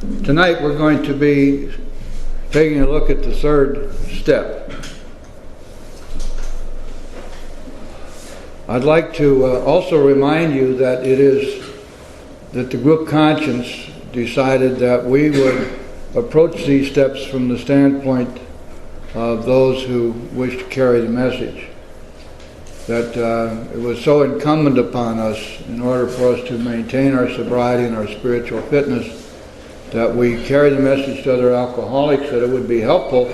Tonight we're going to be taking a look at the third step. I'd like to also remind you that the group conscience decided that we would approach these steps from the standpoint of those who wish to carry the message. That it was so incumbent upon us, in order for us to maintain our sobriety and our spiritual fitness, that we carry the message to other alcoholics, that it would be helpful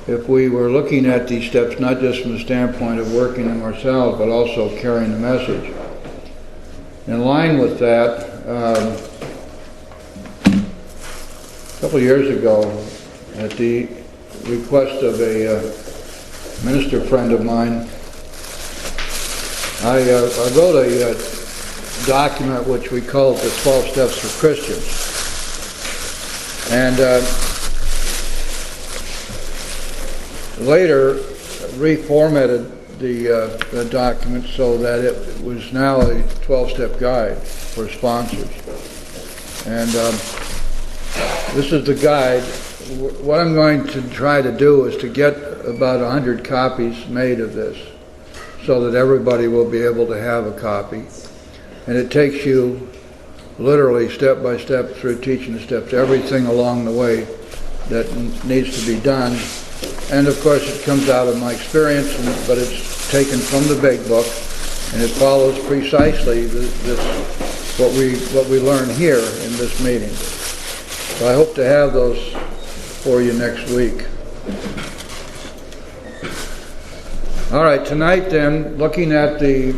if we were looking at these steps not just from the standpoint of working them ourselves, but also carrying the message. In line with that, a couple of years ago, at the request of a minister friend of mine, I wrote a document which we called the 12 Steps for Christians. And later reformatted the document so that it was now a 12-step guide for sponsors. And this is the guide. What I'm going to try to do is to get about 100 copies made of this so that everybody will be able to have a copy. And it takes you literally step by step through teaching the steps, everything along the way that needs to be done. And of course it comes out of my experience, but it's taken from the big book, and it follows precisely what we learn here in this meeting. So I hope to have those for you next week. All right, tonight then, looking at the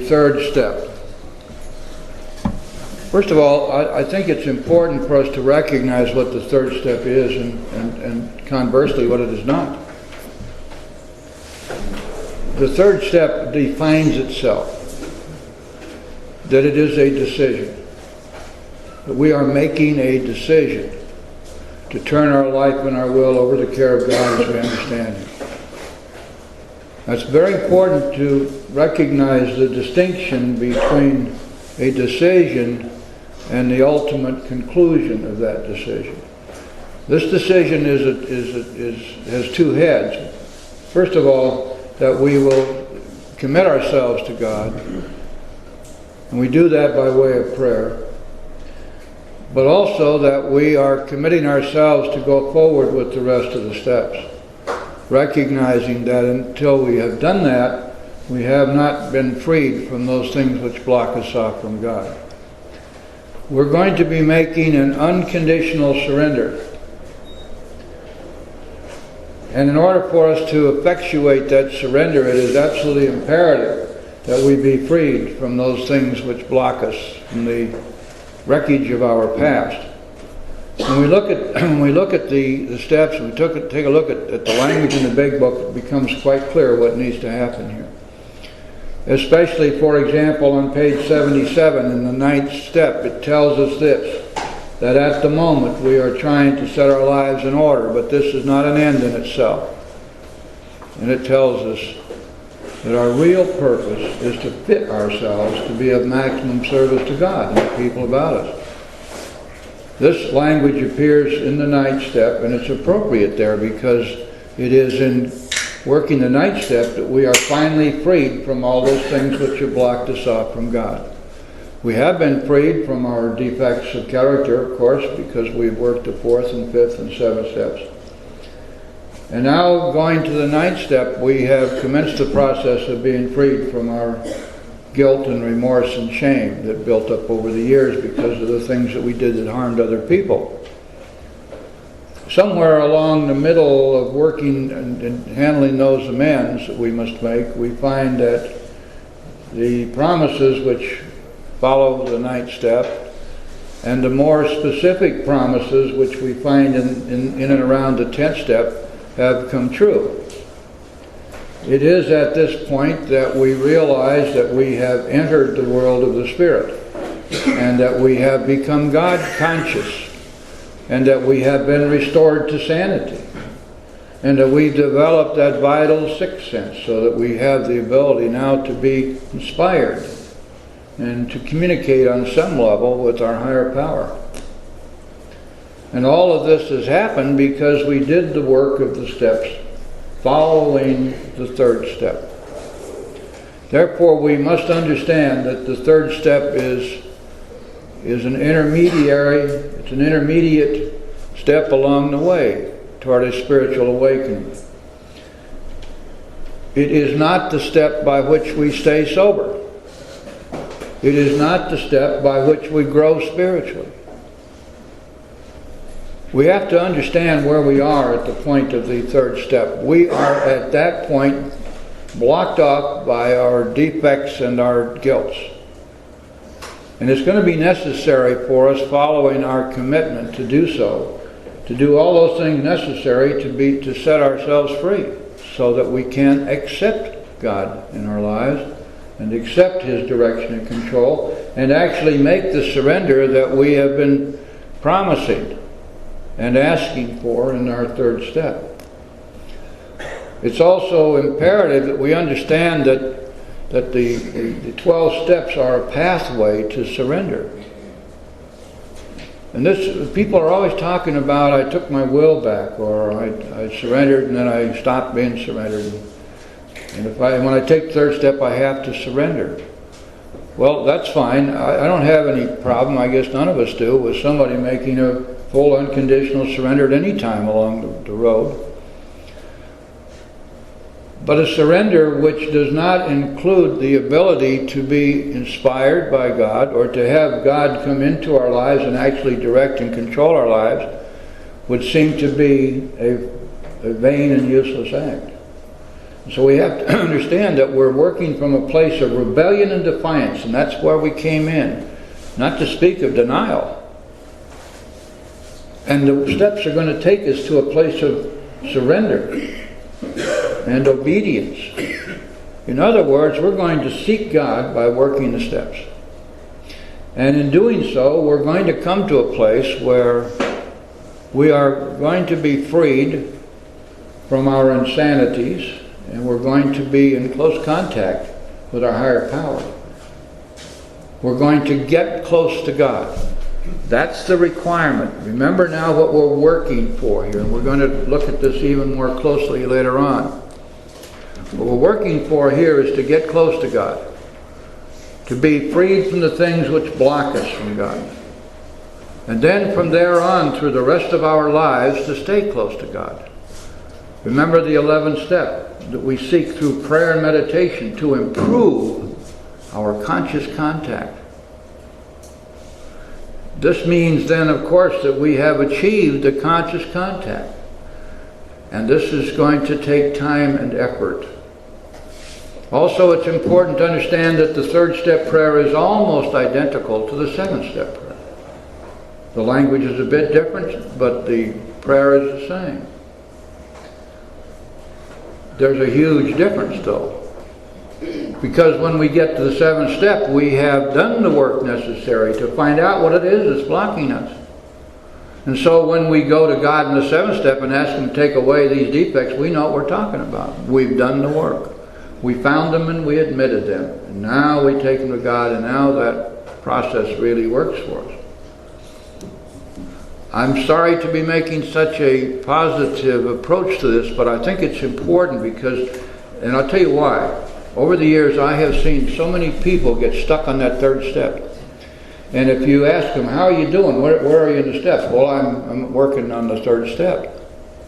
third step. First of all, I think it's important for us to recognize what the third step is and conversely what it is not. The third step defines itself, that it is a decision, that we are making a decision to turn our life and our will over to the care of God as we understand Him. It's very important to recognize the distinction between a decision and the ultimate conclusion of that decision. This decision has two heads. First of all, that we will commit ourselves to God, and we do that by way of prayer, but also that we are committing ourselves to go forward with the rest of the steps, recognizing that until we have done that, we have not been freed from those things which block us off from God. We're going to be making an unconditional surrender. And in order for us to effectuate that surrender, it is absolutely imperative that we be freed from those things which block us from the wreckage of our past. When we look at the steps, and we take a look at the language in the big book, it becomes quite clear what needs to happen here. Especially, for example, on page 77 in the 9th step, it tells us this, that at the moment we are trying to set our lives in order, but this is not an end in itself. And it tells us that our real purpose is to fit ourselves to be of maximum service to God and the people about us. This language appears in the 9th step, and it's appropriate there because it is in working the 9th step that we are finally freed from all those things which have blocked us off from God. We have been freed from our defects of character, of course, because we've worked the 4th and 5th and 7th steps. And now, going to the 9th step, we have commenced the process of being freed from our guilt and remorse and shame that built up over the years because of the things that we did that harmed other people. Somewhere along the middle of working and handling those amends that we must make, we find that the promises which follow the 9th step and the more specific promises which we find in and around the 10th step have come true. It is at this point that we realize that we have entered the world of the Spirit and that we have become God conscious and that we have been restored to sanity and that we've developed that vital 6th sense so that we have the ability now to be inspired and to communicate on some level with our higher power. And all of this has happened because we did the work of the steps following the third step. Therefore, we must understand that the third step is an intermediary, it's an intermediate step along the way toward a spiritual awakening. It is not the step by which we stay sober. It is not the step by which we grow spiritually. We have to understand where we are at the point of the third step. We are at that point blocked off by our defects and our guilts. And it's going to be necessary for us, following our commitment to do so, to do all those things necessary to set ourselves free, so that we can accept God in our lives and accept His direction and control, and actually make the surrender that we have been promising and asking for in our third step. It's also imperative that we understand that the 12 steps are a pathway to surrender. And this, people are always talking about, I took my will back, or I surrendered and then I stopped being surrendered. And when I take the third step, I have to surrender. Well, that's fine. I don't have any problem, I guess none of us do, with somebody making a full unconditional surrender at any time along the road. But a surrender which does not include the ability to be inspired by God, or to have God come into our lives and actually direct and control our lives, would seem to be a vain and useless act. So we have to understand that we're working from a place of rebellion and defiance, and that's where we came in, not to speak of denial. And the steps are going to take us to a place of surrender and obedience. In other words, we're going to seek God by working the steps. And in doing so, we're going to come to a place where we are going to be freed from our insanities, and we're going to be in close contact with our higher power. We're going to get close to God. That's the requirement. Remember now what we're working for here, and we're going to look at this even more closely later on. What we're working for here is to get close to God, to be freed from the things which block us from God, and then from there on through the rest of our lives to stay close to God. Remember the 11th step, that we seek through prayer and meditation to improve our conscious contact. This means then, of course, that we have achieved the conscious contact. And this is going to take time and effort. Also, it's important to understand that the third step prayer is almost identical to the 7th step prayer. The language is a bit different, but the prayer is the same. There's a huge difference, though. Because when we get to the 7th step, we have done the work necessary to find out what it is that's blocking us. And so when we go to God in the 7th step and ask Him to take away these defects, we know what we're talking about. We've done the work. We found them and we admitted them. And now we take them to God, and now that process really works for us. I'm sorry to be making such a positive approach to this, but I think it's important because, and I'll tell you why. Over the years, I have seen so many people get stuck on that third step. And if you ask them, how are you doing? Where are you in the steps? Well, I'm working on the third step.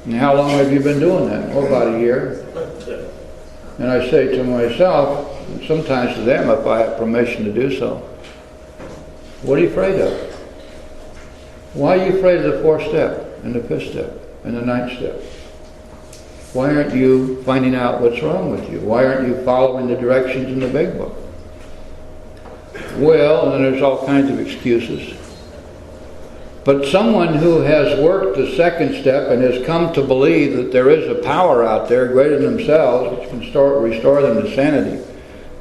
And how long have you been doing that? Oh, about a year. And I say to myself, and sometimes to them if I have permission to do so, what are you afraid of? Why are you afraid of the 4th step, and the 5th step, and the 9th step? Why aren't you finding out what's wrong with you? Why aren't you following the directions in the big book? Well, and then there's all kinds of excuses. But someone who has worked the 2nd step and has come to believe that there is a power out there greater than themselves which can restore them to sanity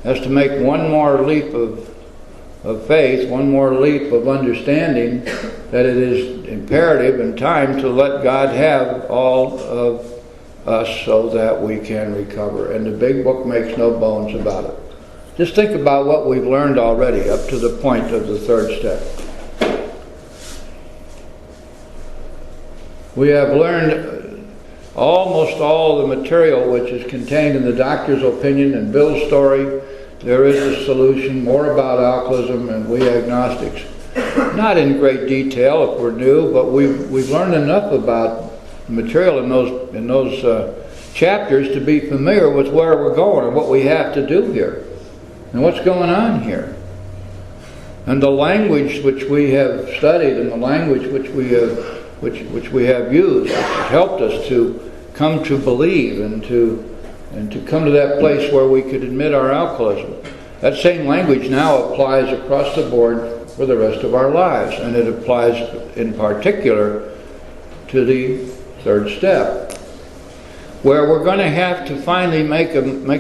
has to make one more leap of faith, one more leap of understanding that it is imperative and time to let God have all of us so that we can recover. And the big book makes no bones about it. Just think about what we've learned already up to the point of the 3rd step. We have learned almost all the material which is contained in the doctor's opinion and Bill's story. There is a solution, more about alcoholism and we agnostics. Not in great detail if we're new, but we've learned enough about the material in those chapters to be familiar with where we're going and what we have to do here and what's going on here. And the language which we have studied and the language which we have used, which has helped us to come to believe and to come to that place where we could admit our alcoholism. That same language now applies across the board for the rest of our lives, and it applies in particular to the third step, where we're going to have to finally make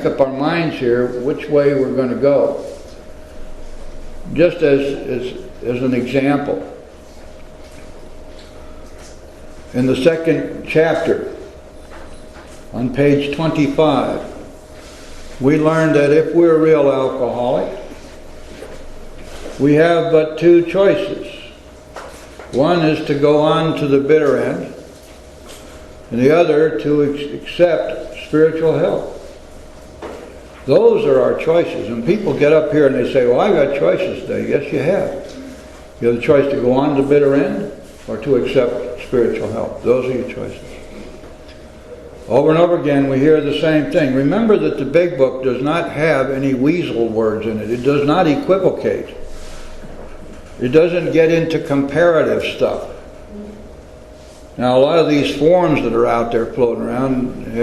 up our minds here which way we're going to go. Just as an example, in the second chapter, on page 25, we learned that if we're a real alcoholic, we have but two choices. One is to go on to the bitter end, and the other to accept spiritual help. Those are our choices. And people get up here and they say, well, I've got choices today. Yes, you have. You have the choice to go on to the bitter end or to accept spiritual help. Those are your choices. Over and over again, we hear the same thing. Remember that the Big Book does not have any weasel words in it. It does not equivocate. It doesn't get into comparative stuff. Now, a lot of these forms that are out there floating around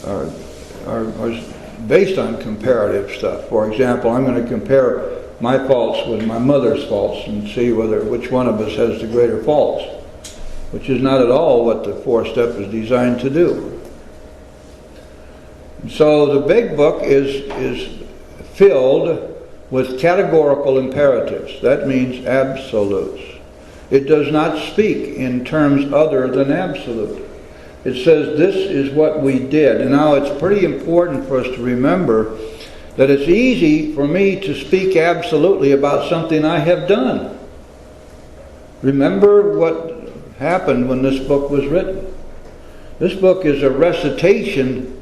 are based on comparative stuff. For example, I'm going to compare my faults with my mother's faults and see which one of us has the greater faults, which is not at all what the fourth step is designed to do. So the Big Book is filled with categorical imperatives. That means absolutes. It does not speak in terms other than absolute. It says this is what we did. And now it's pretty important for us to remember that it's easy for me to speak absolutely about something I have done. Remember what happened when this book was written. This book is a recitation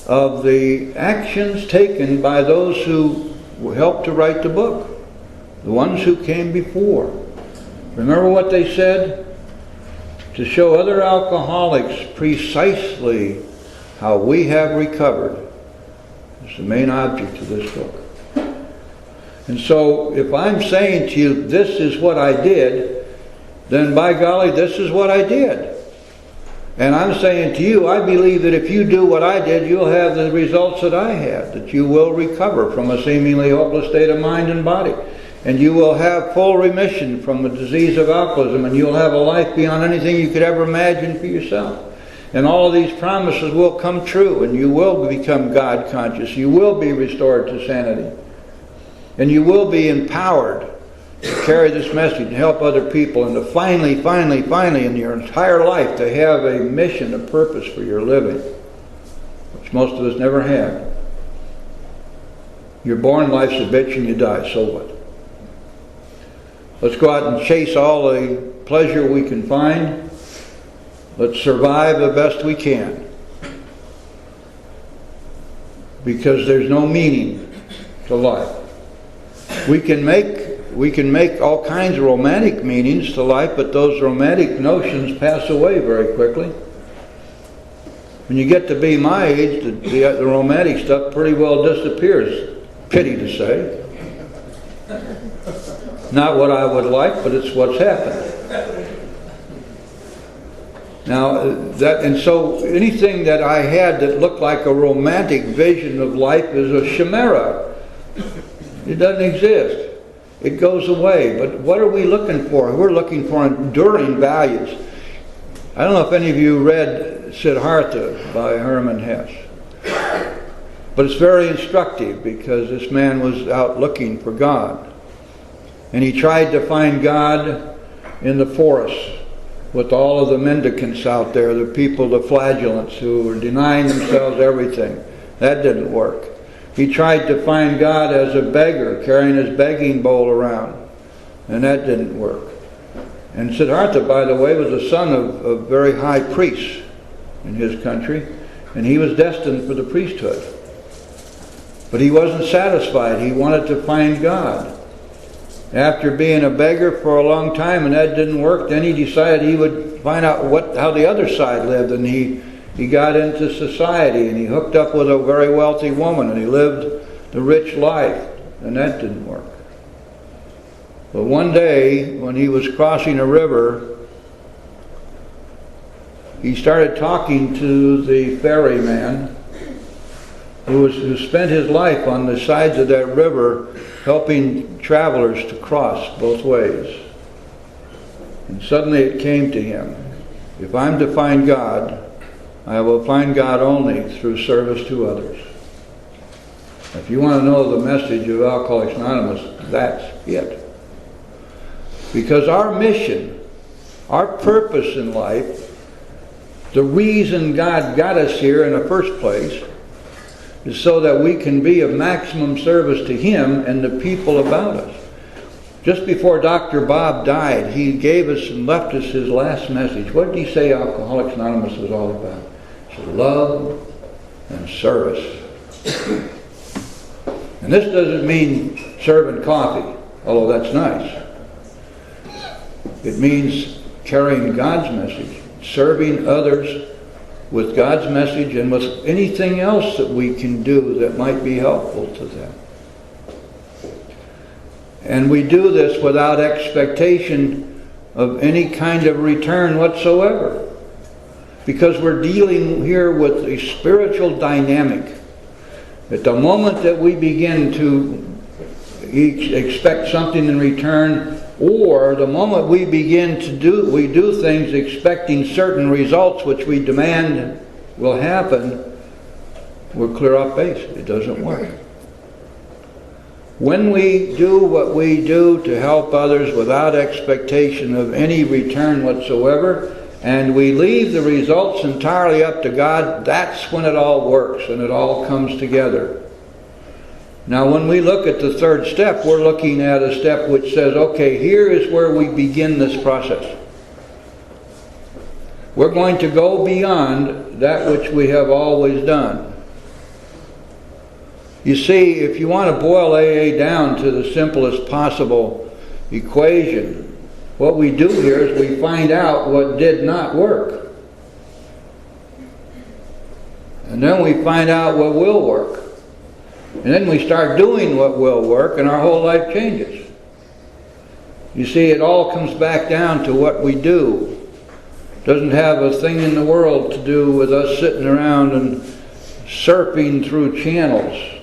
of the actions taken by those who helped to write the book, the ones who came before. Remember what they said? To show other alcoholics precisely how we have recovered is the main object of this book. And so if I'm saying to you, this is what I did, then by golly, this is what I did. And I'm saying to you, I believe that if you do what I did, you'll have the results that I had, that you will recover from a seemingly hopeless state of mind and body. And you will have full remission from the disease of alcoholism, and you'll have a life beyond anything you could ever imagine for yourself. And all of these promises will come true, and you will become God conscious. You will be restored to sanity. And you will be empowered to carry this message and help other people, and to finally in your entire life to have a mission, a purpose for your living, which most of us never had. You're born, life's a bitch, and you die, so what? Let's go out and chase all the pleasure we can find. Let's survive the best we can. Because there's no meaning to life. We can make all kinds of romantic meanings to life, but those romantic notions pass away very quickly. When you get to be my age, the romantic stuff pretty well disappears. Pity to say. Not what I would like, but it's what's happened. Now, so anything that I had that looked like a romantic vision of life is a chimera. It doesn't exist. It goes away. But what are we looking for? We're looking for enduring values. I don't know if any of you read Siddhartha by Hermann Hesse. But it's very instructive because this man was out looking for God. And he tried to find God in the forest with all of the mendicants out there, the people, the flagellants who were denying themselves everything. That didn't work. He tried to find God as a beggar, carrying his begging bowl around. And that didn't work. And Siddhartha, by the way, was the son of very high priests in his country, and he was destined for the priesthood. But he wasn't satisfied. He wanted to find God. After being a beggar for a long time and that didn't work, then he decided he would find out how the other side lived, and he got into society and he hooked up with a very wealthy woman and he lived the rich life, and that didn't work. But one day when he was crossing a river, he started talking to the ferryman who spent his life on the sides of that river helping travelers to cross both ways. And suddenly it came to him, if I'm to find God, I will find God only through service to others. If you want to know the message of Alcoholics Anonymous, that's it. Because our mission, our purpose in life, the reason God got us here in the first place, is so that we can be of maximum service to Him and the people about us. Just before Dr. Bob died, he gave us and left us his last message. What did he say Alcoholics Anonymous was all about? It's love and service. And this doesn't mean serving coffee, although that's nice. It means carrying God's message, serving others with God's message and with anything else that we can do that might be helpful to them. And we do this without expectation of any kind of return whatsoever. Because we're dealing here with a spiritual dynamic. At the moment that we begin to expect something in return, or the moment we begin to do things expecting certain results which we demand will happen, we're clear off base. It doesn't work. When we do what we do to help others without expectation of any return whatsoever, and we leave the results entirely up to God, that's when it all works and it all comes together. Now when we look at the third step, we're looking at a step which says, okay, here is where we begin this process. We're going to go beyond that which we have always done. You see, if you want to boil AA down to the simplest possible equation, what we do here is we find out what did not work. And then we find out what will work. And then we start doing what will work, and our whole life changes. You see, it all comes back down to what we do. It doesn't have a thing in the world to do with us sitting around and surfing through channels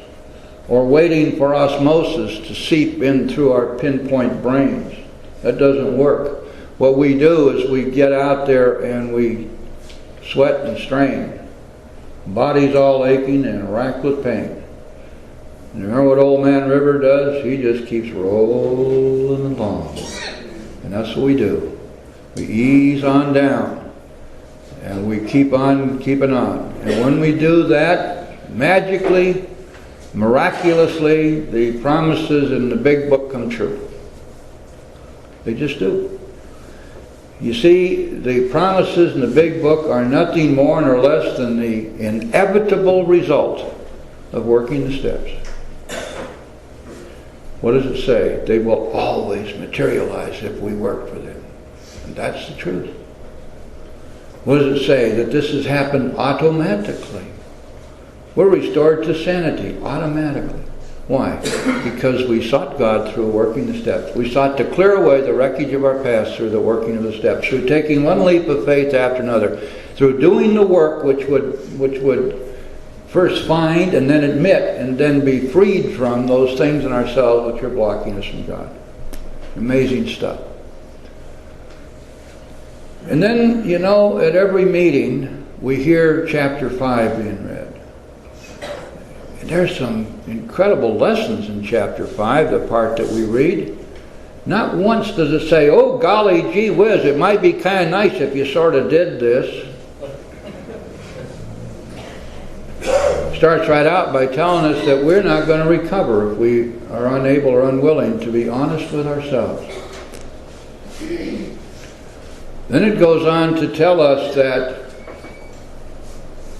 or waiting for osmosis to seep in through our pinpoint brains. That doesn't work. What we do is we get out there and we sweat and strain. Body's all aching and racked with pain. And remember what Old Man River does? He just keeps rolling along. And that's what we do. We ease on down. And we keep on keeping on. And when we do that, magically, miraculously, the promises in the big book come true. They just do. You see, the promises in the big book are nothing more nor less than the inevitable result of working the steps. What does it say? They will always materialize if we work for them. And that's the truth. What does it say? That this has happened automatically. We're restored to sanity automatically. Why? Because we sought God through working the steps. We sought to clear away the wreckage of our past through the working of the steps, through taking one leap of faith after another, through doing the work which would first find and then admit and then be freed from those things in ourselves which are blocking us from God. Amazing stuff. And then, you know, at every meeting we hear chapter 5 being read. There's some incredible lessons in chapter 5, the part that we read. Not once does it say, oh golly gee whiz, it might be kind of nice if you sort of did this. Starts right out by telling us that we're not going to recover if we are unable or unwilling to be honest with ourselves. Then it goes on to tell us that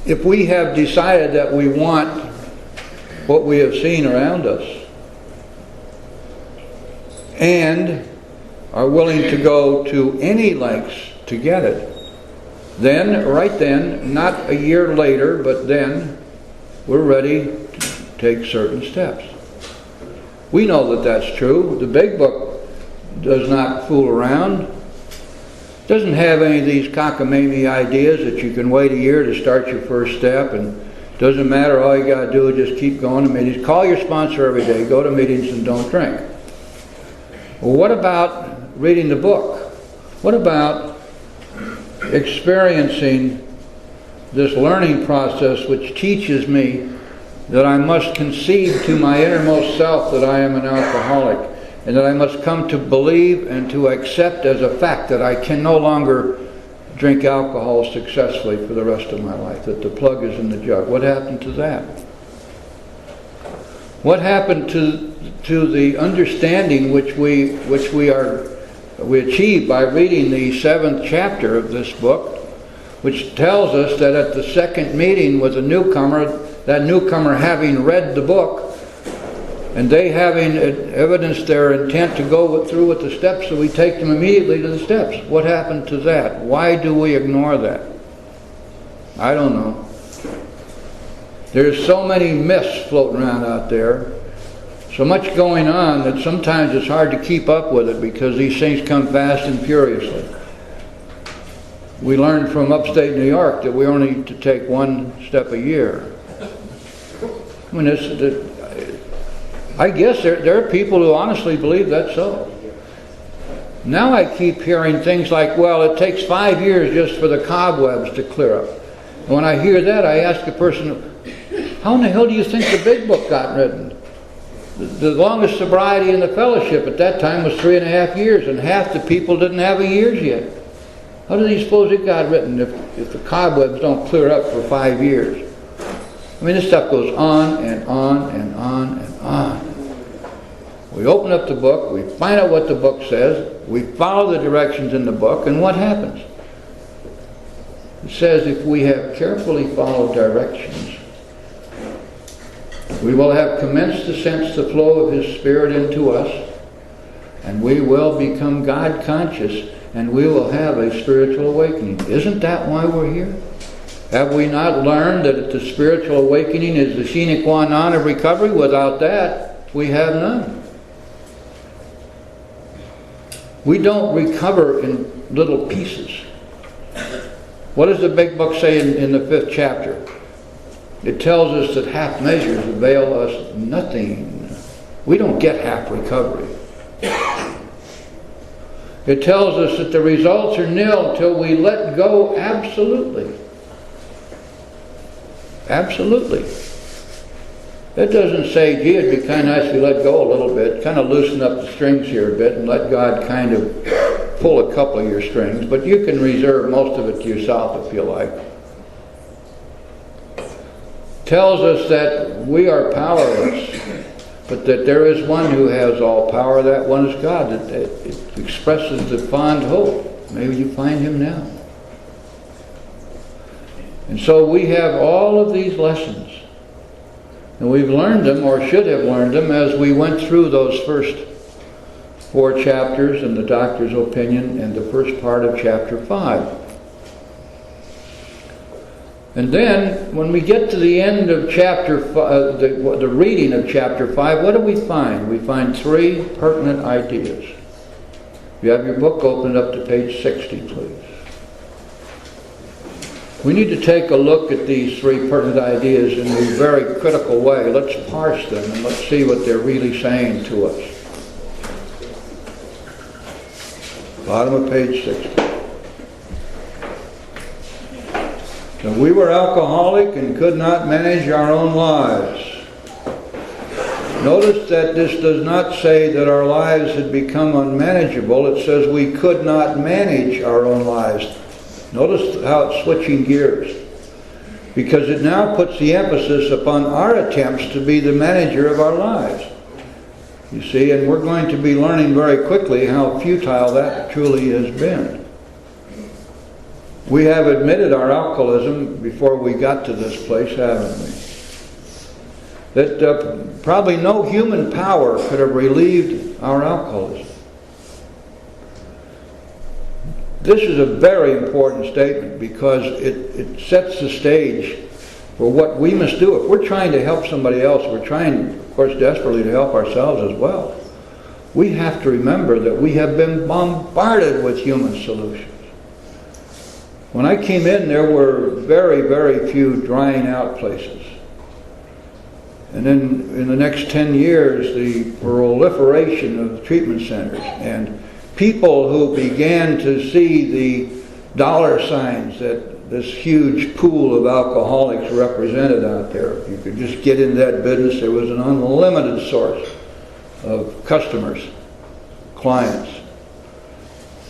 if we have decided that we want what we have seen around us and are willing to go to any lengths to get it, then, right then, not a year later, but then, we're ready to take certain steps. We know that that's true. The Big Book does not fool around. Doesn't have any of these cockamamie ideas that you can wait a year to start your first step, and doesn't matter, all you got to do is just keep going to meetings. Call your sponsor every day, go to meetings, and don't drink. Well, what about reading the book? What about experiencing this learning process which teaches me that I must concede to my innermost self that I am an alcoholic, and that I must come to believe and to accept as a fact that I can no longer drink alcohol successfully for the rest of my life, that the plug is in the jug. What happened to that? What happened to the understanding which we achieve by reading the 7th chapter of this book, which tells us that at the second meeting with a newcomer, that newcomer having read the book, and they having evidenced their intent to go through with the steps, so we take them immediately to the steps. What happened to that? Why do we ignore that? I don't know. There's so many myths floating around out there, so much going on that sometimes it's hard to keep up with it because these things come fast and furiously. We learned from upstate New York that we only need to take one step a year. I mean, I guess there are people who honestly believe that's so. Now I keep hearing things like, well, it takes 5 years just for the cobwebs to clear up. And when I hear that, I ask a person, how in the hell do you think the Big Book got written? The longest sobriety in the fellowship at that time was 3.5 years, and half the people didn't have a year's yet. How do you suppose it got written if the cobwebs don't clear up for 5 years? I mean, this stuff goes on and on and on and on. We open up the book, we find out what the book says, we follow the directions in the book, and what happens? It says if we have carefully followed directions, we will have commenced to sense the flow of His Spirit into us, and we will become God conscious, and we will have a spiritual awakening. Isn't that why we're here? Have we not learned that the spiritual awakening is the sine qua non of recovery? Without that, we have none. We don't recover in little pieces. What does the Big Book say in the 5th chapter? It tells us that half measures avail us nothing. We don't get half recovery. It tells us that the results are nil until we let go absolutely. Absolutely. It doesn't say, gee, it'd be kind of nice if we let go a little bit, kind of loosen up the strings here a bit and let God kind of pull a couple of your strings, but you can reserve most of it to yourself if you like. Tells us that we are powerless, but that there is one who has all power. That one is God. It expresses the fond hope. Maybe you find Him now. And so we have all of these lessons. And we've learned them, or should have learned them, as we went through those first 4 chapters in the doctor's opinion and the first part of chapter 5. And then, when we get to the end of chapter 5, the reading of chapter 5, what do we find? We find 3 pertinent ideas. If you have your book, open it up to page 60, please. We need to take a look at these 3 pertinent ideas in a very critical way. Let's parse them and let's see what they're really saying to us. Bottom of page 60. So we were alcoholic and could not manage our own lives. Notice that this does not say that our lives had become unmanageable. It says we could not manage our own lives. Notice how it's switching gears. Because it now puts the emphasis upon our attempts to be the manager of our lives. You see, and we're going to be learning very quickly how futile that truly has been. We have admitted our alcoholism before we got to this place, haven't we? That probably no human power could have relieved our alcoholism. This is a very important statement because it sets the stage for what we must do. If we're trying to help somebody else, we're trying, of course, desperately to help ourselves as well. We have to remember that we have been bombarded with human solutions. When I came in, there were very, very few drying out places. And then in the next 10 years, the proliferation of treatment centers and people who began to see the dollar signs that this huge pool of alcoholics represented out there. If you could just get into that business, there was an unlimited source of customers, clients.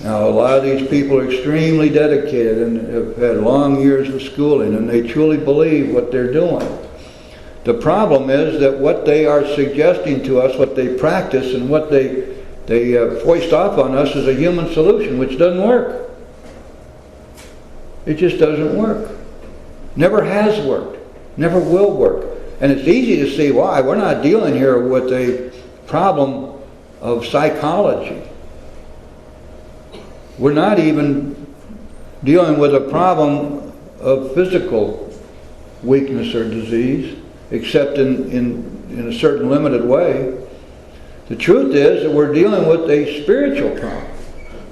Now, a lot of these people are extremely dedicated and have had long years of schooling, and they truly believe what they're doing. The problem is that what they are suggesting to us, what they practice, and what they foist off on us is a human solution, which doesn't work. It just doesn't work. Never has worked. Never will work. And it's easy to see why. We're not dealing here with a problem of psychology. We're not even dealing with a problem of physical weakness or disease, except in a certain limited way. The truth is that we're dealing with a spiritual problem.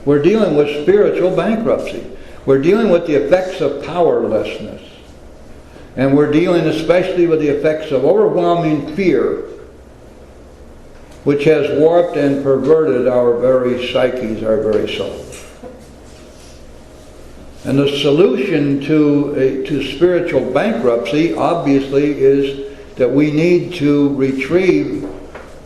We're dealing with spiritual bankruptcy. We're dealing with the effects of powerlessness. And we're dealing especially with the effects of overwhelming fear, which has warped and perverted our very psyches, our very souls. And the solution to spiritual bankruptcy, obviously, is that we need to retrieve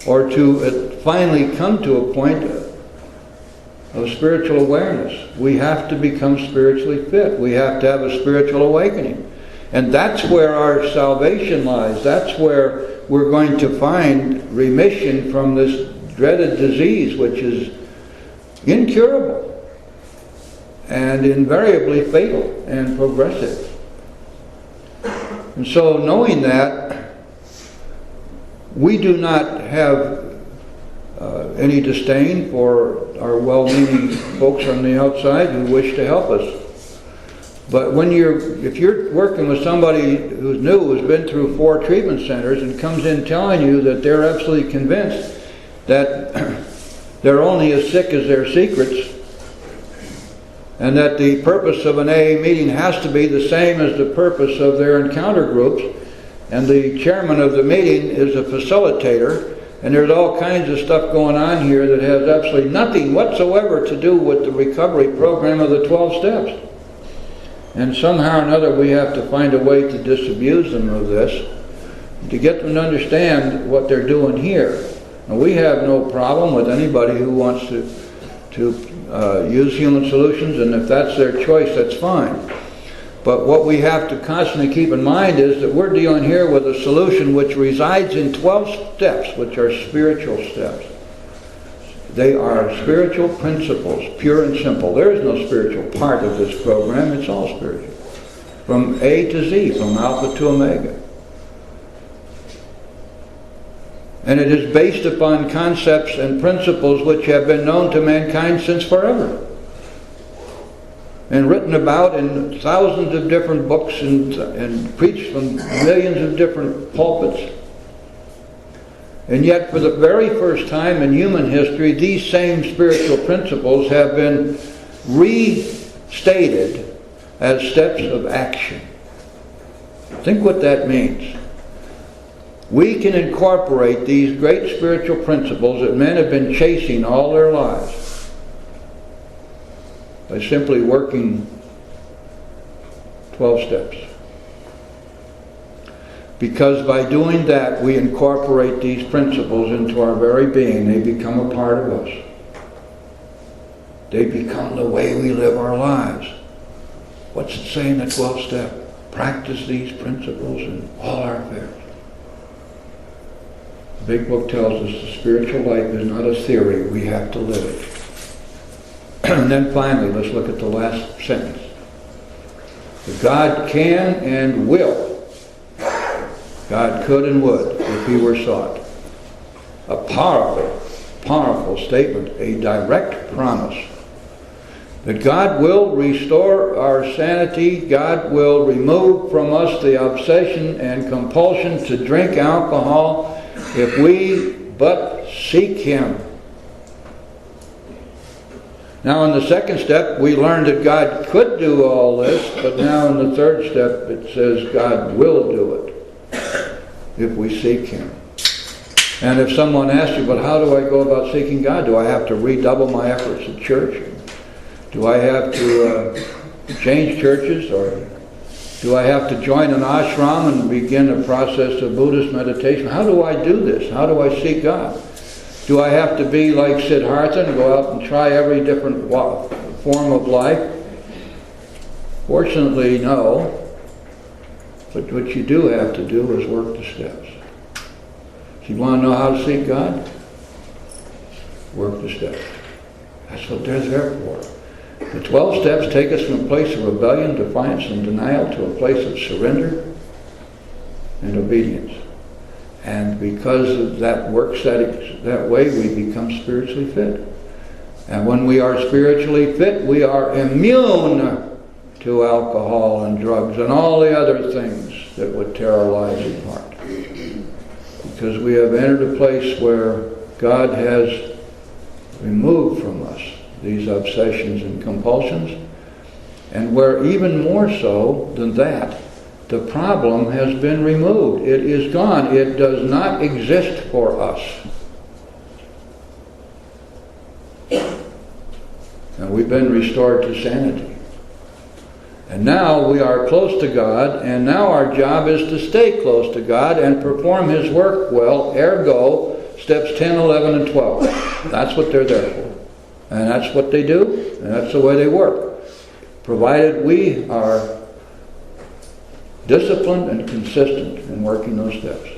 or to finally come to a point of spiritual awareness. We have to become spiritually fit. We have to have a spiritual awakening. And that's where our salvation lies. That's where we're going to find remission from this dreaded disease, which is incurable and invariably fatal and progressive. And so, knowing that, we do not have any disdain for our well-meaning folks on the outside who wish to help us. But if you're working with somebody who's new, who's been through 4 treatment centers and comes in telling you that they're absolutely convinced that they're only as sick as their secrets, and that the purpose of an AA meeting has to be the same as the purpose of their encounter groups, and the chairman of the meeting is a facilitator, and there's all kinds of stuff going on here that has absolutely nothing whatsoever to do with the recovery program of the 12 steps. And somehow or another we have to find a way to disabuse them of this, to get them to understand what they're doing here. And we have no problem with anybody who wants to use human solutions, and if that's their choice, that's fine. But what we have to constantly keep in mind is that we're dealing here with a solution which resides in 12 steps, which are spiritual steps. They are spiritual principles, pure and simple. There is no spiritual part of this program. It's all spiritual. From A to Z, from Alpha to Omega. And it is based upon concepts and principles which have been known to mankind since forever, and written about in thousands of different books and preached from millions of different pulpits. And yet, for the very first time in human history, these same spiritual principles have been restated as steps of action. Think what that means. We can incorporate these great spiritual principles that men have been chasing all their lives by simply working 12 steps. Because by doing that, we incorporate these principles into our very being. They become a part of us. They become the way we live our lives. What's it say in the 12th step? Practice these principles in all our affairs. The big book tells us the spiritual life is not a theory. We have to live it. And then finally, let's look at the last sentence. That God can and will. God could and would if He were sought. A powerful, powerful statement, a direct promise. That God will restore our sanity. God will remove from us the obsession and compulsion to drink alcohol if we but seek Him. Now in the second step, we learned that God could do all this, but now in the third step, it says God will do it if we seek Him. And if someone asks you, but how do I go about seeking God? Do I have to redouble my efforts at church? Do I have to change churches? Or do I have to join an ashram and begin a process of Buddhist meditation? How do I do this? How do I seek God? Do I have to be like Siddhartha and go out and try every different form of life? Fortunately, no. But what you do have to do is work the steps. If you want to know how to seek God, work the steps. That's what they're there for. The 12 steps take us from a place of rebellion, defiance, and denial to a place of surrender and obedience. And because of that works that way, we become spiritually fit. And when we are spiritually fit, we are immune to alcohol and drugs and all the other things that would tear our lives apart. Because we have entered a place where God has removed from us these obsessions and compulsions, and where even more so than that, the problem has been removed. It is gone. It does not exist for us. And we've been restored to sanity. And now we are close to God, and now our job is to stay close to God and perform His work well, ergo, steps 10, 11, and 12. That's what they're there for. And that's what they do, and that's the way they work. Provided we are disciplined and consistent in working those steps.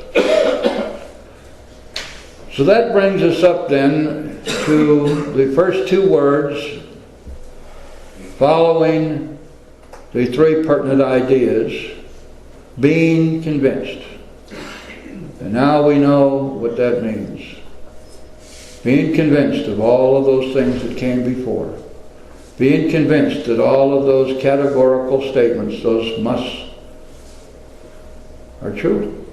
So that brings us up then to the first two words following the three pertinent ideas, being convinced. And now we know what that means. Being convinced of all of those things that came before. Being convinced that all of those categorical statements, those musts, are true.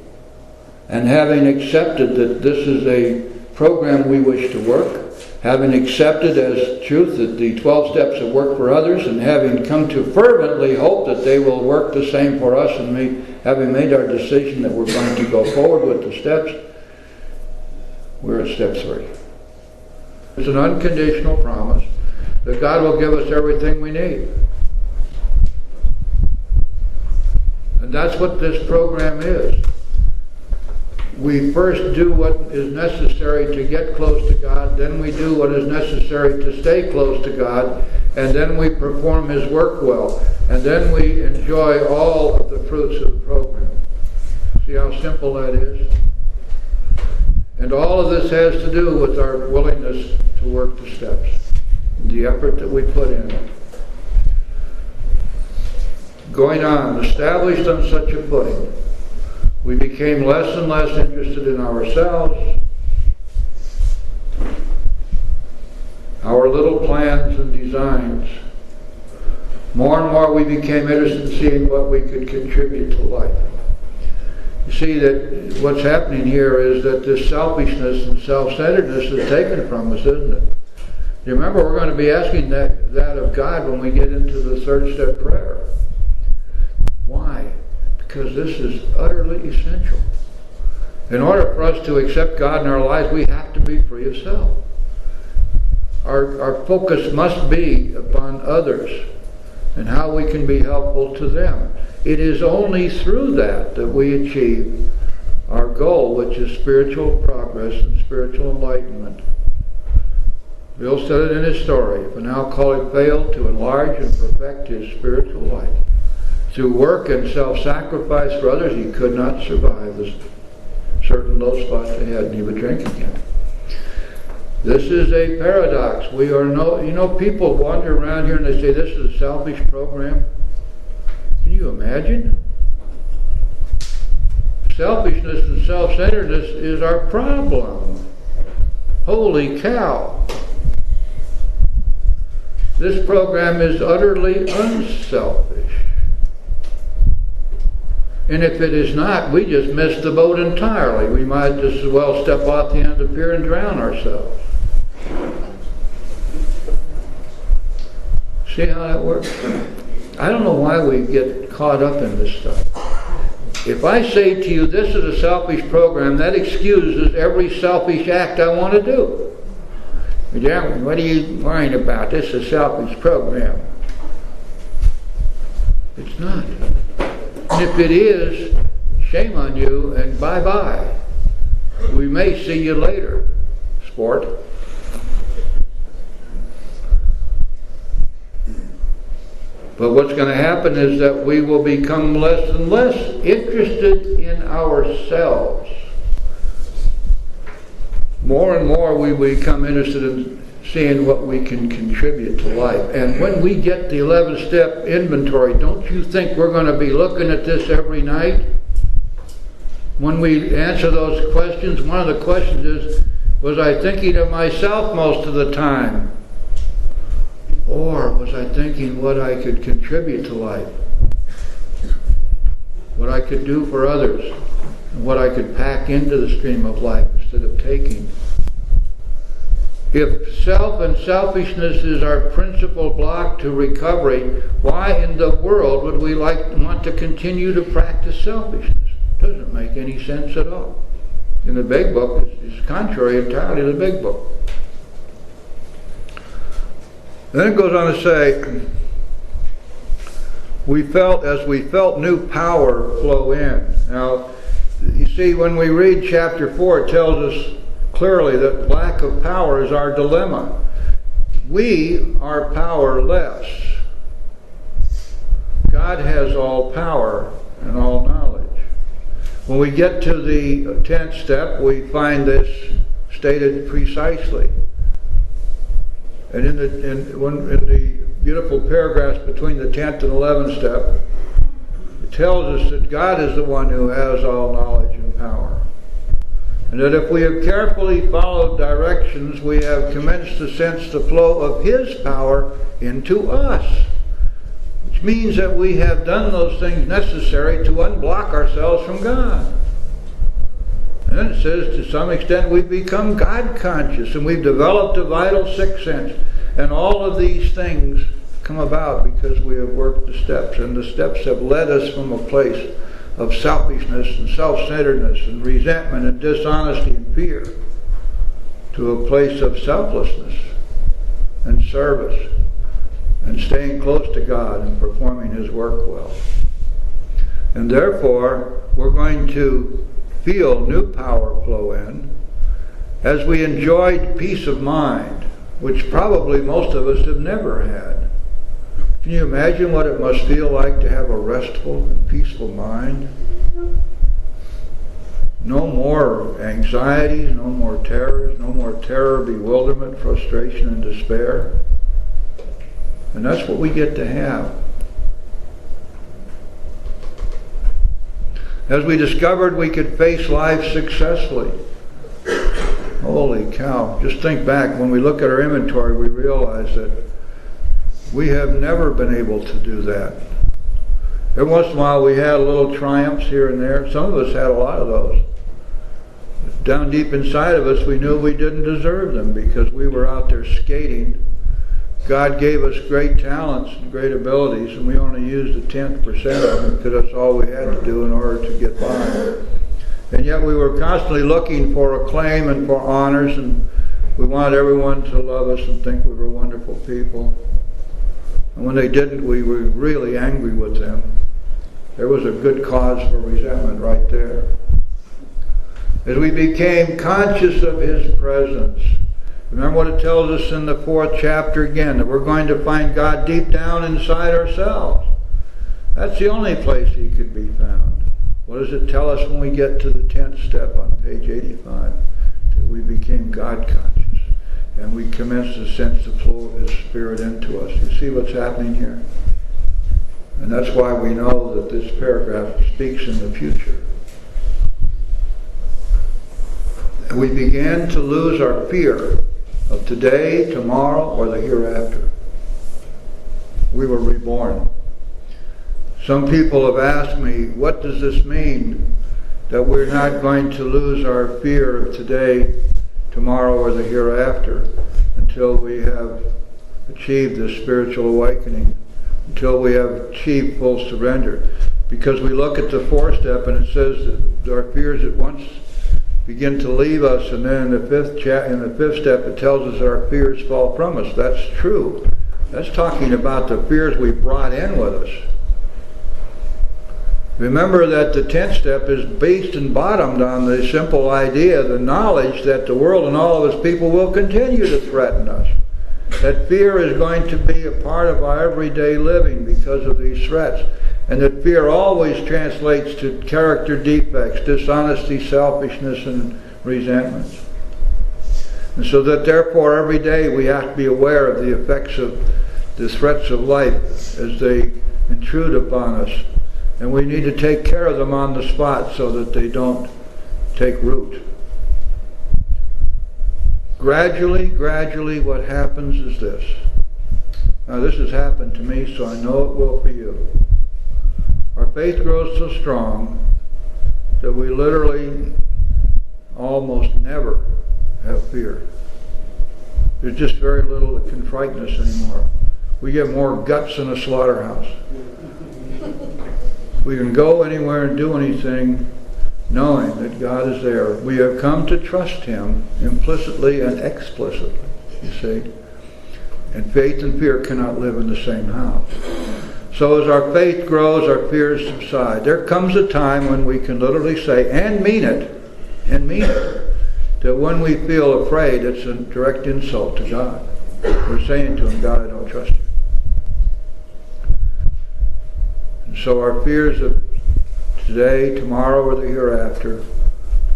And having accepted that this is a program we wish to work, having accepted as truth that the 12 steps have worked for others, and having come to fervently hope that they will work the same for us, and having made our decision that we're going to go forward with the steps, we're at step 3. It's an unconditional promise that God will give us everything we need. And that's what this program is. We first do what is necessary to get close to God, then we do what is necessary to stay close to God, and then we perform His work well, and then we enjoy all of the fruits of the program. See how simple that is? And all of this has to do with our willingness to work the steps, the effort that we put in. Going on, established on such a footing, we became less and less interested in ourselves, our little plans and designs. More and more we became interested in seeing what we could contribute to life. You see that what's happening here is that this selfishness and self-centeredness is taken from us, isn't it? You remember, we're going to be asking that of God when we get into the third step prayer. Why? Because this is utterly essential. In order for us to accept God in our lives, we have to be free of self. Our focus must be upon others and how we can be helpful to them. It is only through that that we achieve our goal, which is spiritual progress and spiritual enlightenment. Bill said it in his story. If an alcoholic failed to enlarge and perfect his spiritual life through work and self-sacrifice for others, he could not survive the certain low spots they had, and he would drink again. This is a paradox. We are people wander around here and they say this is a selfish program. Can you imagine? Selfishness and self-centeredness is our problem. Holy cow. This program is utterly unselfish. And if it is not, we just missed the boat entirely. We might just as well step off the end of the pier and drown ourselves. See how that works? I don't know why we get caught up in this stuff. If I say to you, this is a selfish program, that excuses every selfish act I want to do. Yeah, what are you worrying about? This is a selfish program. It's not. And if it is, shame on you and bye-bye. We may see you later, sport. But what's going to happen is that we will become less and less interested in ourselves. More and more we become interested in seeing what we can contribute to life. And when we get the 11-step inventory, don't you think we're going to be looking at this every night? When we answer those questions, one of the questions is, was I thinking of myself most of the time? Or was I thinking what I could contribute to life? What I could do for others? And what I could pack into the stream of life instead of taking? If self and selfishness is our principal block to recovery, why in the world would we want to continue to practice selfishness? Doesn't make any sense at all. In the big book, it's contrary entirely to the big book. Then it goes on to say, as we felt new power flow in. Now, you see, when we read chapter 4, it tells us clearly that lack of power is our dilemma. We are powerless. God has all power and all knowledge. When we get to the 10th step, we find this stated precisely. And in the beautiful paragraphs between the 10th and 11th step, it tells us that God is the one who has all knowledge and power. And that if we have carefully followed directions, we have commenced to sense the flow of His power into us. Which means that we have done those things necessary to unblock ourselves from God. And then it says, to some extent, we've become God-conscious, and we've developed a vital sixth sense. And all of these things come about because we have worked the steps. And the steps have led us from a place of selfishness and self-centeredness and resentment and dishonesty and fear to a place of selflessness and service and staying close to God and performing His work well. And therefore, we're going to feel new power flow in as we enjoyed peace of mind, which probably most of us have never had. Can you imagine what it must feel like to have a restful and peaceful mind? No more anxieties, no more terrors, no more terror, bewilderment, frustration, and despair. And that's what we get to have. As we discovered we could face life successfully. Holy cow. Just think back, when we look at our inventory, we realize that we have never been able to do that. Every once in a while we had little triumphs here and there. Some of us had a lot of those. Down deep inside of us, we knew we didn't deserve them because we were out there skating. God gave us great talents and great abilities, and we only used a 10% of them because that's all we had to do in order to get by. And yet we were constantly looking for acclaim and for honors, and we wanted everyone to love us and think we were wonderful people. And when they didn't, we were really angry with them. There was a good cause for resentment right there. As we became conscious of His presence, remember what it tells us in the 4th chapter again, that we're going to find God deep down inside ourselves. That's the only place He could be found. What does it tell us when we get to the 10th step on page 85? That we became God-conscious. And we commenced to sense the flow of His Spirit into us. You see what's happening here? And that's why we know that this paragraph speaks in the future. And we began to lose our fear of today, tomorrow, or the hereafter. We were reborn. Some people have asked me, what does this mean that we're not going to lose our fear of today, tomorrow, or the hereafter until we have achieved this spiritual awakening, until we have achieved full surrender? Because we look at the fourth step and it says that our fears at once begin to leave us, and then in the fifth step it tells us that our fears fall from us. That's true. That's talking about the fears we brought in with us. Remember that the 10th step is based and bottomed on the simple idea, the knowledge that the world and all of its people will continue to threaten us. That fear is going to be a part of our everyday living because of these threats. And that fear always translates to character defects, dishonesty, selfishness, and resentments. And so that therefore every day we have to be aware of the effects of the threats of life as they intrude upon us. And we need to take care of them on the spot so that they don't take root. Gradually what happens is this. Now this has happened to me, so I know it will for you. Our faith grows so strong that we literally almost never have fear. There's just very little contriteness anymore. We get more guts in a slaughterhouse. We can go anywhere and do anything knowing that God is there. We have come to trust Him implicitly and explicitly, you see. And faith and fear cannot live in the same house. So as our faith grows, our fears subside. There comes a time when we can literally say, and mean it, that when we feel afraid, it's a direct insult to God. We're saying to Him, God, I don't trust you. And so our fears of today, tomorrow, or the hereafter,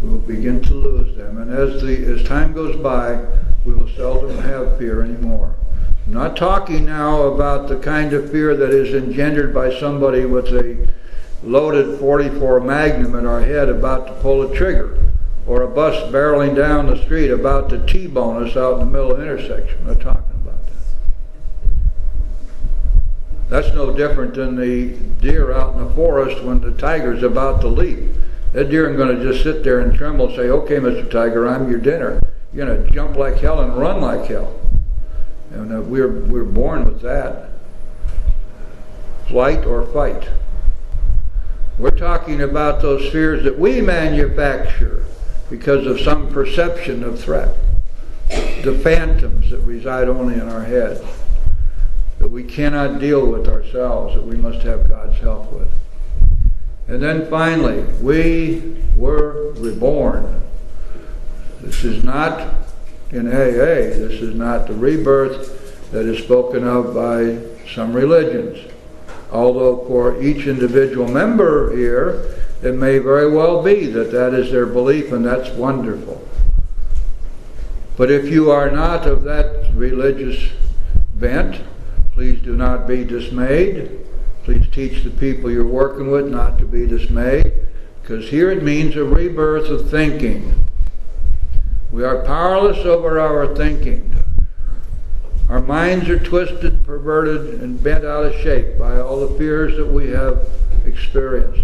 we will begin to lose them. And as time goes by, we will seldom have fear anymore. I'm not talking now about the kind of fear that is engendered by somebody with a loaded .44 Magnum in our head about to pull a trigger, or a bus barreling down the street about to T-bone us out in the middle of the intersection. I'm not talking about that. That's no different than the deer out in the forest when the tiger's about to leap. That deer isn't going to just sit there and tremble and say, okay, Mr. Tiger, I'm your dinner. You're going to jump like hell and run like hell. And we're born with that. Flight or fight. We're talking about those fears that we manufacture because of some perception of threat. The phantoms that reside only in our heads, that we cannot deal with ourselves, that we must have God's help with. And then finally, we were reborn. This is not in AA, this is not the rebirth that is spoken of by some religions. Although for each individual member here, it may very well be that that is their belief, and that's wonderful. But if you are not of that religious bent, please do not be dismayed. Please teach the people you're working with not to be dismayed, because here it means a rebirth of thinking. We are powerless over our thinking. Our minds are twisted, perverted, and bent out of shape by all the fears that we have experienced.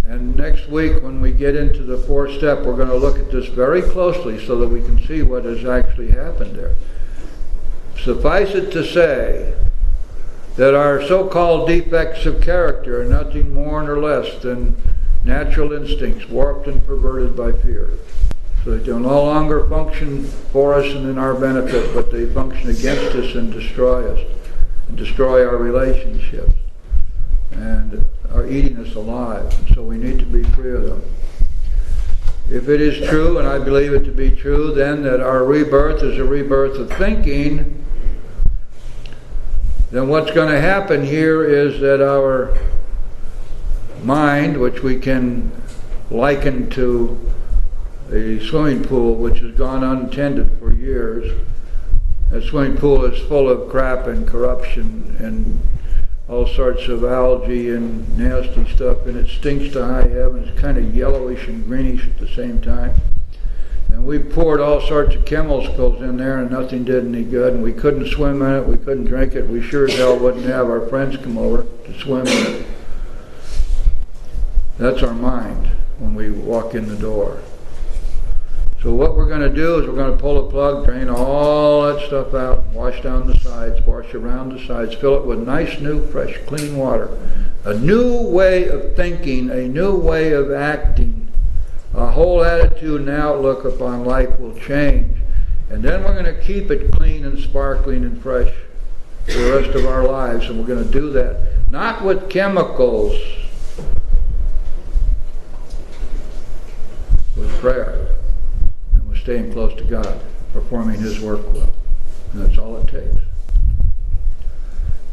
And next week, when we get into the fourth step, we're going to look at this very closely so that we can see what has actually happened there. Suffice it to say that our so-called defects of character are nothing more nor less than natural instincts warped and perverted by fear. So they no longer function for us and in our benefit, but they function against us and destroy us, and destroy our relationships, and are eating us alive. And so we need to be free of them. If it is true, and I believe it to be true, then that our rebirth is a rebirth of thinking, then what's going to happen here is that our mind, which we can liken to a swimming pool which has gone untended for years. That swimming pool is full of crap and corruption and all sorts of algae and nasty stuff, and it stinks to high heaven. It's kind of yellowish and greenish at the same time. And we poured all sorts of chemicals in there, and nothing did any good, and we couldn't swim in it, we couldn't drink it, we sure as hell wouldn't have our friends come over to swim in it. That's our mind when we walk in the door. So what we're going to do is we're going to pull the plug, drain all that stuff out, wash down the sides, wash around the sides, fill it with nice, new, fresh, clean water. A new way of thinking, a new way of acting, a whole attitude and outlook upon life will change. And then we're going to keep it clean and sparkling and fresh for the rest of our lives. And we're going to do that not with chemicals, with prayer. Staying close to God, performing His work well. And that's all it takes.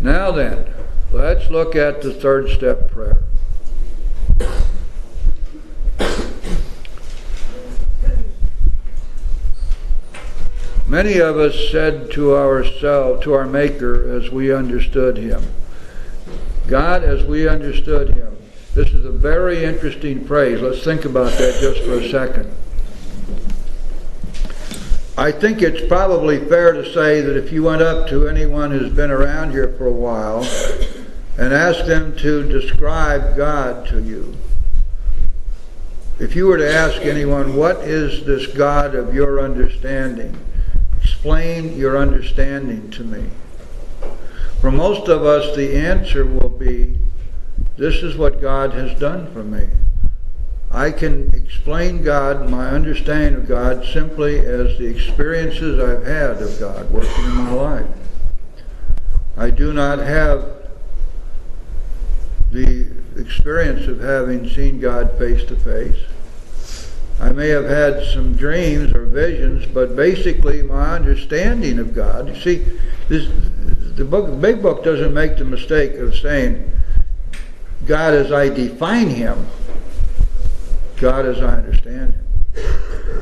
Now then, let's look at the third step prayer. Many of us said to ourselves, to our Maker, as we understood Him, God as we understood Him. This is a very interesting phrase. Let's think about that just for a second. I think it's probably fair to say that if you went up to anyone who's been around here for a while and asked them to describe God to you, if you were to ask anyone, what is this God of your understanding? Explain your understanding to me. For most of us, the answer will be, this is what God has done for me. I can explain God, my understanding of God, simply as the experiences I've had of God working in my life. I do not have the experience of having seen God face to face. I may have had some dreams or visions, but basically my understanding of God, you see, the big book doesn't make the mistake of saying God as I define Him, God as I understand Him.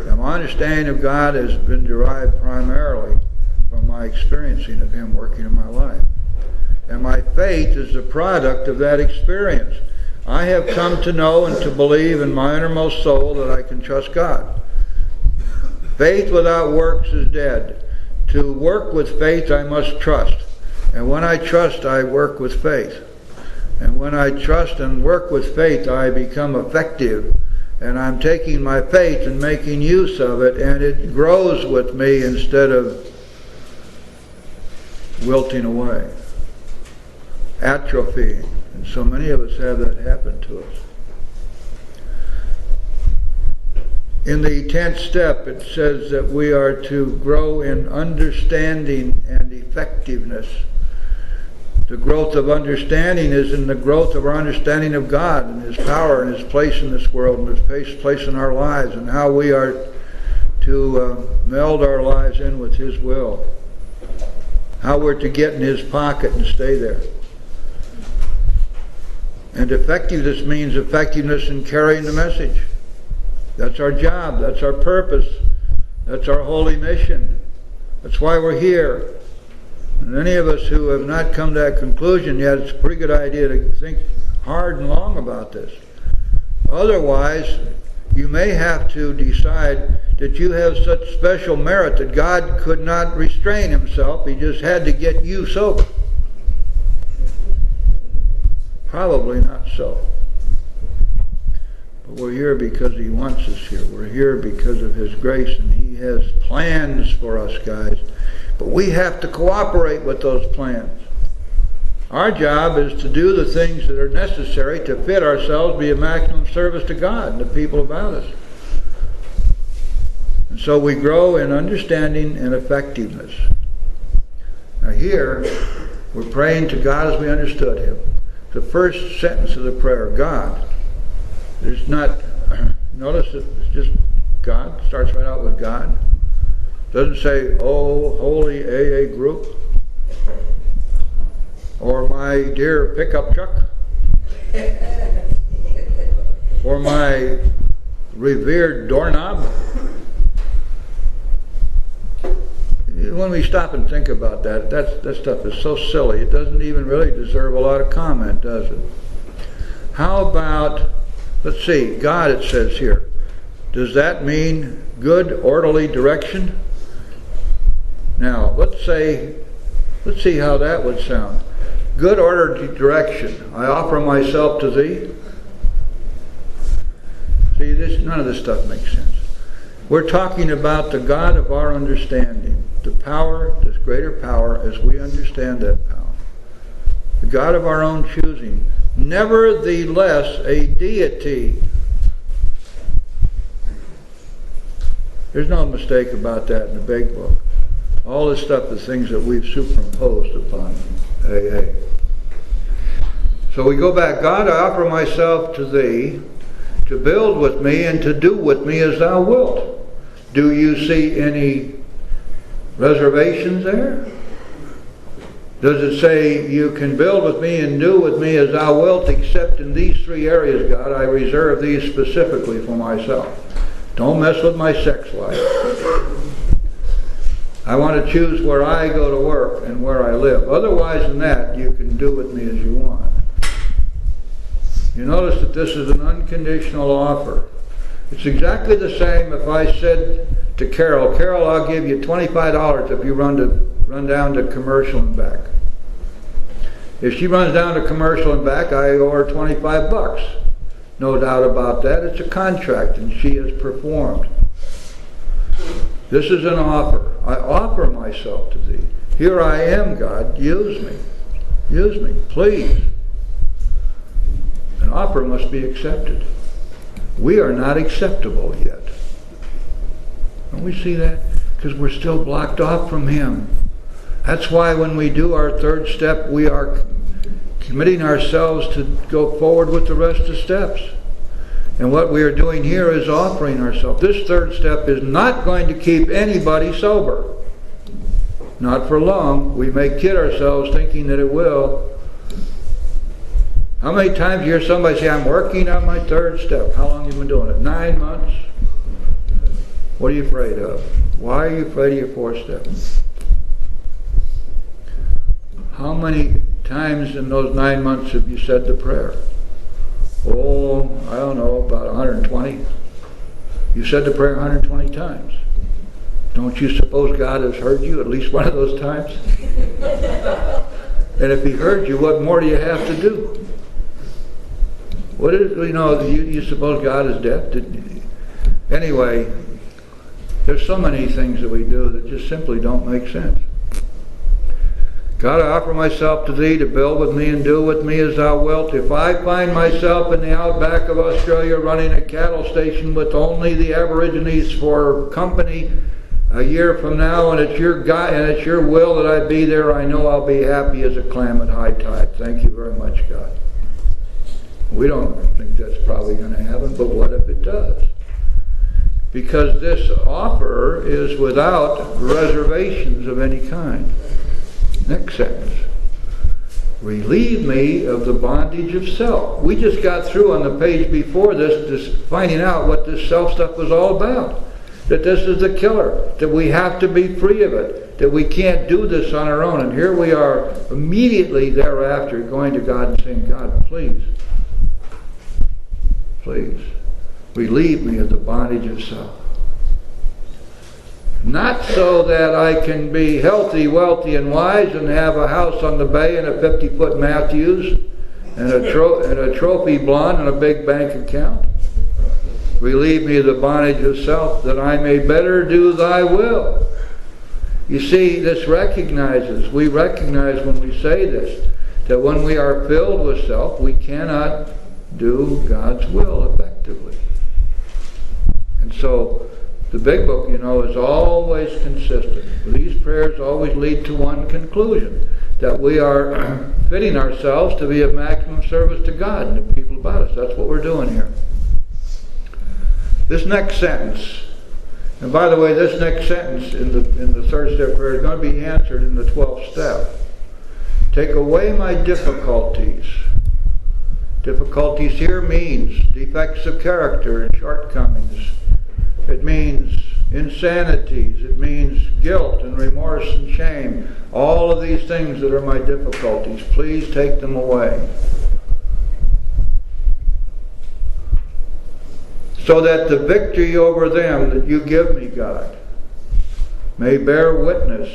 Now, my understanding of God has been derived primarily from my experiencing of Him working in my life. And my faith is the product of that experience. I have come to know and to believe in my innermost soul that I can trust God. Faith without works is dead. To work with faith, I must trust. And when I trust, I work with faith. And when I trust and work with faith, I become effective. And I'm taking my faith and making use of it, and it grows with me instead of wilting away, atrophying. And so many of us have that happen to us. In the 10th step, it says that we are to grow in understanding and effectiveness. The growth of understanding is in the growth of our understanding of God and His power and His place in this world and His place in our lives, and how we are to meld our lives in with His will. How we're to get in His pocket and stay there. And effectiveness means effectiveness in carrying the message. That's our job. That's our purpose. That's our holy mission. That's why we're here. And any of us who have not come to that conclusion yet, it's a pretty good idea to think hard and long about this. Otherwise, you may have to decide that you have such special merit that God could not restrain Himself. He just had to get you sober. Probably not so. But we're here because He wants us here. We're here because of His grace, and He has plans for us, guys. But we have to cooperate with those plans. Our job is to do the things that are necessary to fit ourselves, be a maximum service to God and the people about us. And so we grow in understanding and effectiveness. Now here, we're praying to God as we understood Him. The first sentence of the prayer, God. There's not, notice it's just God, starts right out with God. Doesn't say, oh, holy AA group, or my dear pickup truck, or my revered doorknob. when we stop and think about that, that stuff is so silly. It doesn't even really deserve a lot of comment, does it? How about, let's see, God, it says here. Does that mean good, orderly direction? Now, let's see how that would sound. Good, orderly direction. I offer myself to thee. See, none of this stuff makes sense. We're talking about the God of our understanding. The power, this greater power, as we understand that power. The God of our own choosing. Nevertheless, a deity. There's no mistake about that in the big book. All this stuff is things that we've superimposed upon AA. So we go back. God, I offer myself to thee, to build with me and to do with me as thou wilt. Do you see any reservations there? Does it say you can build with me and do with me as thou wilt, except in these three areas, God, I reserve these specifically for myself. Don't mess with my sex life. I want to choose where I go to work and where I live. Otherwise than that, you can do with me as you want. You notice that this is an unconditional offer. It's exactly the same if I said to Carol, Carol, I'll give you $25 if you run down to Commercial and back. If she runs down to Commercial and back, I owe her $25. No doubt about that. It's a contract and she has performed. This is an offer. I offer myself to thee. Here I am, God. Use me. Use me, please. An offer must be accepted. We are not acceptable yet. Don't we see that? Because we're still blocked off from Him. That's why when we do our third step, we are committing ourselves to go forward with the rest of the steps. And what we are doing here is offering ourselves. This third step is not going to keep anybody sober. Not for long. We may kid ourselves thinking that it will. How many times do you hear somebody say, I'm working on my third step? How long have you been doing it? 9 months? What are you afraid of? Why are you afraid of your fourth step? How many times in those 9 months have you said the prayer? Oh, I don't know, about 120. You said the prayer 120 times. Don't you suppose God has heard you at least one of those times? And if He heard you, what more do you have to do? What is, you suppose God is deaf? Anyway, there's so many things that we do that just simply don't make sense. God, I offer myself to thee to build with me and do with me as thou wilt. If I find myself in the outback of Australia running a cattle station with only the Aborigines for company a year from now, and it's your will that I be there, I know I'll be happy as a clam at high tide. Thank you very much, God. We don't think that's probably going to happen, but what if it does? Because this offer is without reservations of any kind. Next sentence. Relieve me of the bondage of self. We just got through on the page before this finding out what this self stuff was all about. That this is the killer. That we have to be free of it. That we can't do this on our own. And here we are immediately thereafter going to God and saying, God, please, relieve me of the bondage of self. Not so that I can be healthy, wealthy, and wise and have a house on the bay and a 50-foot Matthews and a trophy blonde and a big bank account. Relieve me of the bondage of self that I may better do thy will. You see, we recognize when we say this, that when we are filled with self, we cannot do God's will effectively. And so, the big book, is always consistent. These prayers always lead to one conclusion, that we are fitting ourselves to be of maximum service to God and the people about us. That's what we're doing here. This next sentence, and by the way, this next sentence in the third step prayer is going to be answered in the 12th step. Take away my difficulties. Difficulties here means defects of character and shortcomings. It means insanities. It means guilt and remorse and shame. All of these things that are my difficulties, please take them away. So that the victory over them that you give me, God, may bear witness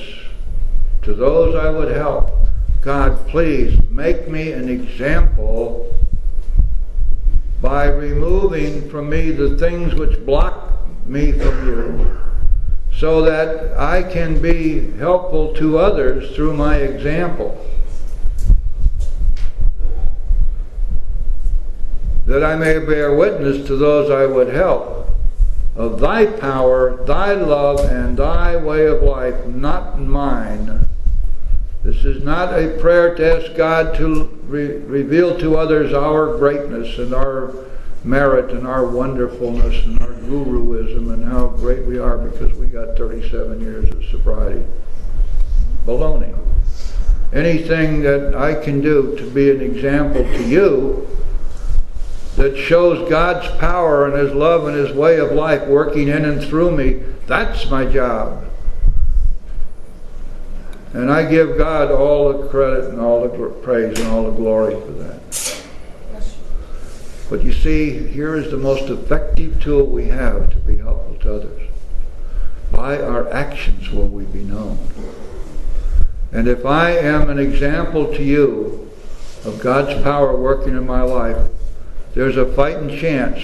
to those I would help. God, please make me an example by removing from me the things which block me from you, so that I can be helpful to others through my example. That I may bear witness to those I would help of thy power, thy love, and thy way of life, not mine. This is not a prayer to ask God to reveal to others our greatness and our merit and our wonderfulness and our guruism and how great we are because we got 37 years of sobriety. Baloney. Anything that I can do to be an example to you that shows God's power and His love and His way of life working in and through me, that's my job. And I give God all the credit and all the praise and all the glory for that. But you see, here is the most effective tool we have to be helpful to others. By our actions will we be known. And if I am an example to you of God's power working in my life, there's a fighting chance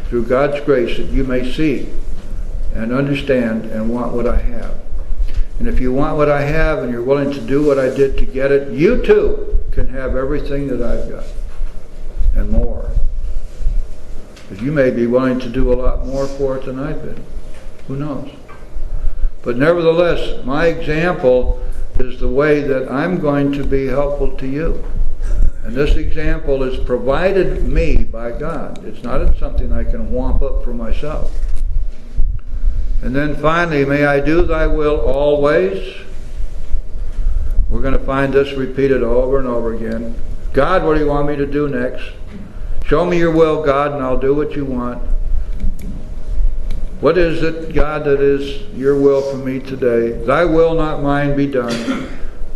through God's grace that you may see and understand and want what I have. And if you want what I have and you're willing to do what I did to get it, you too can have everything that I've got and more. But you may be willing to do a lot more for it than I've been. Who knows? But nevertheless, my example is the way that I'm going to be helpful to you. And this example is provided me by God. It's not something I can whomp up for myself. And then finally, may I do thy will always. We're going to find this repeated over and over again. God, what do you want me to do next? Show me your will, God, and I'll do what you want. What is it, God, that is your will for me today? Thy will, not mine, be done.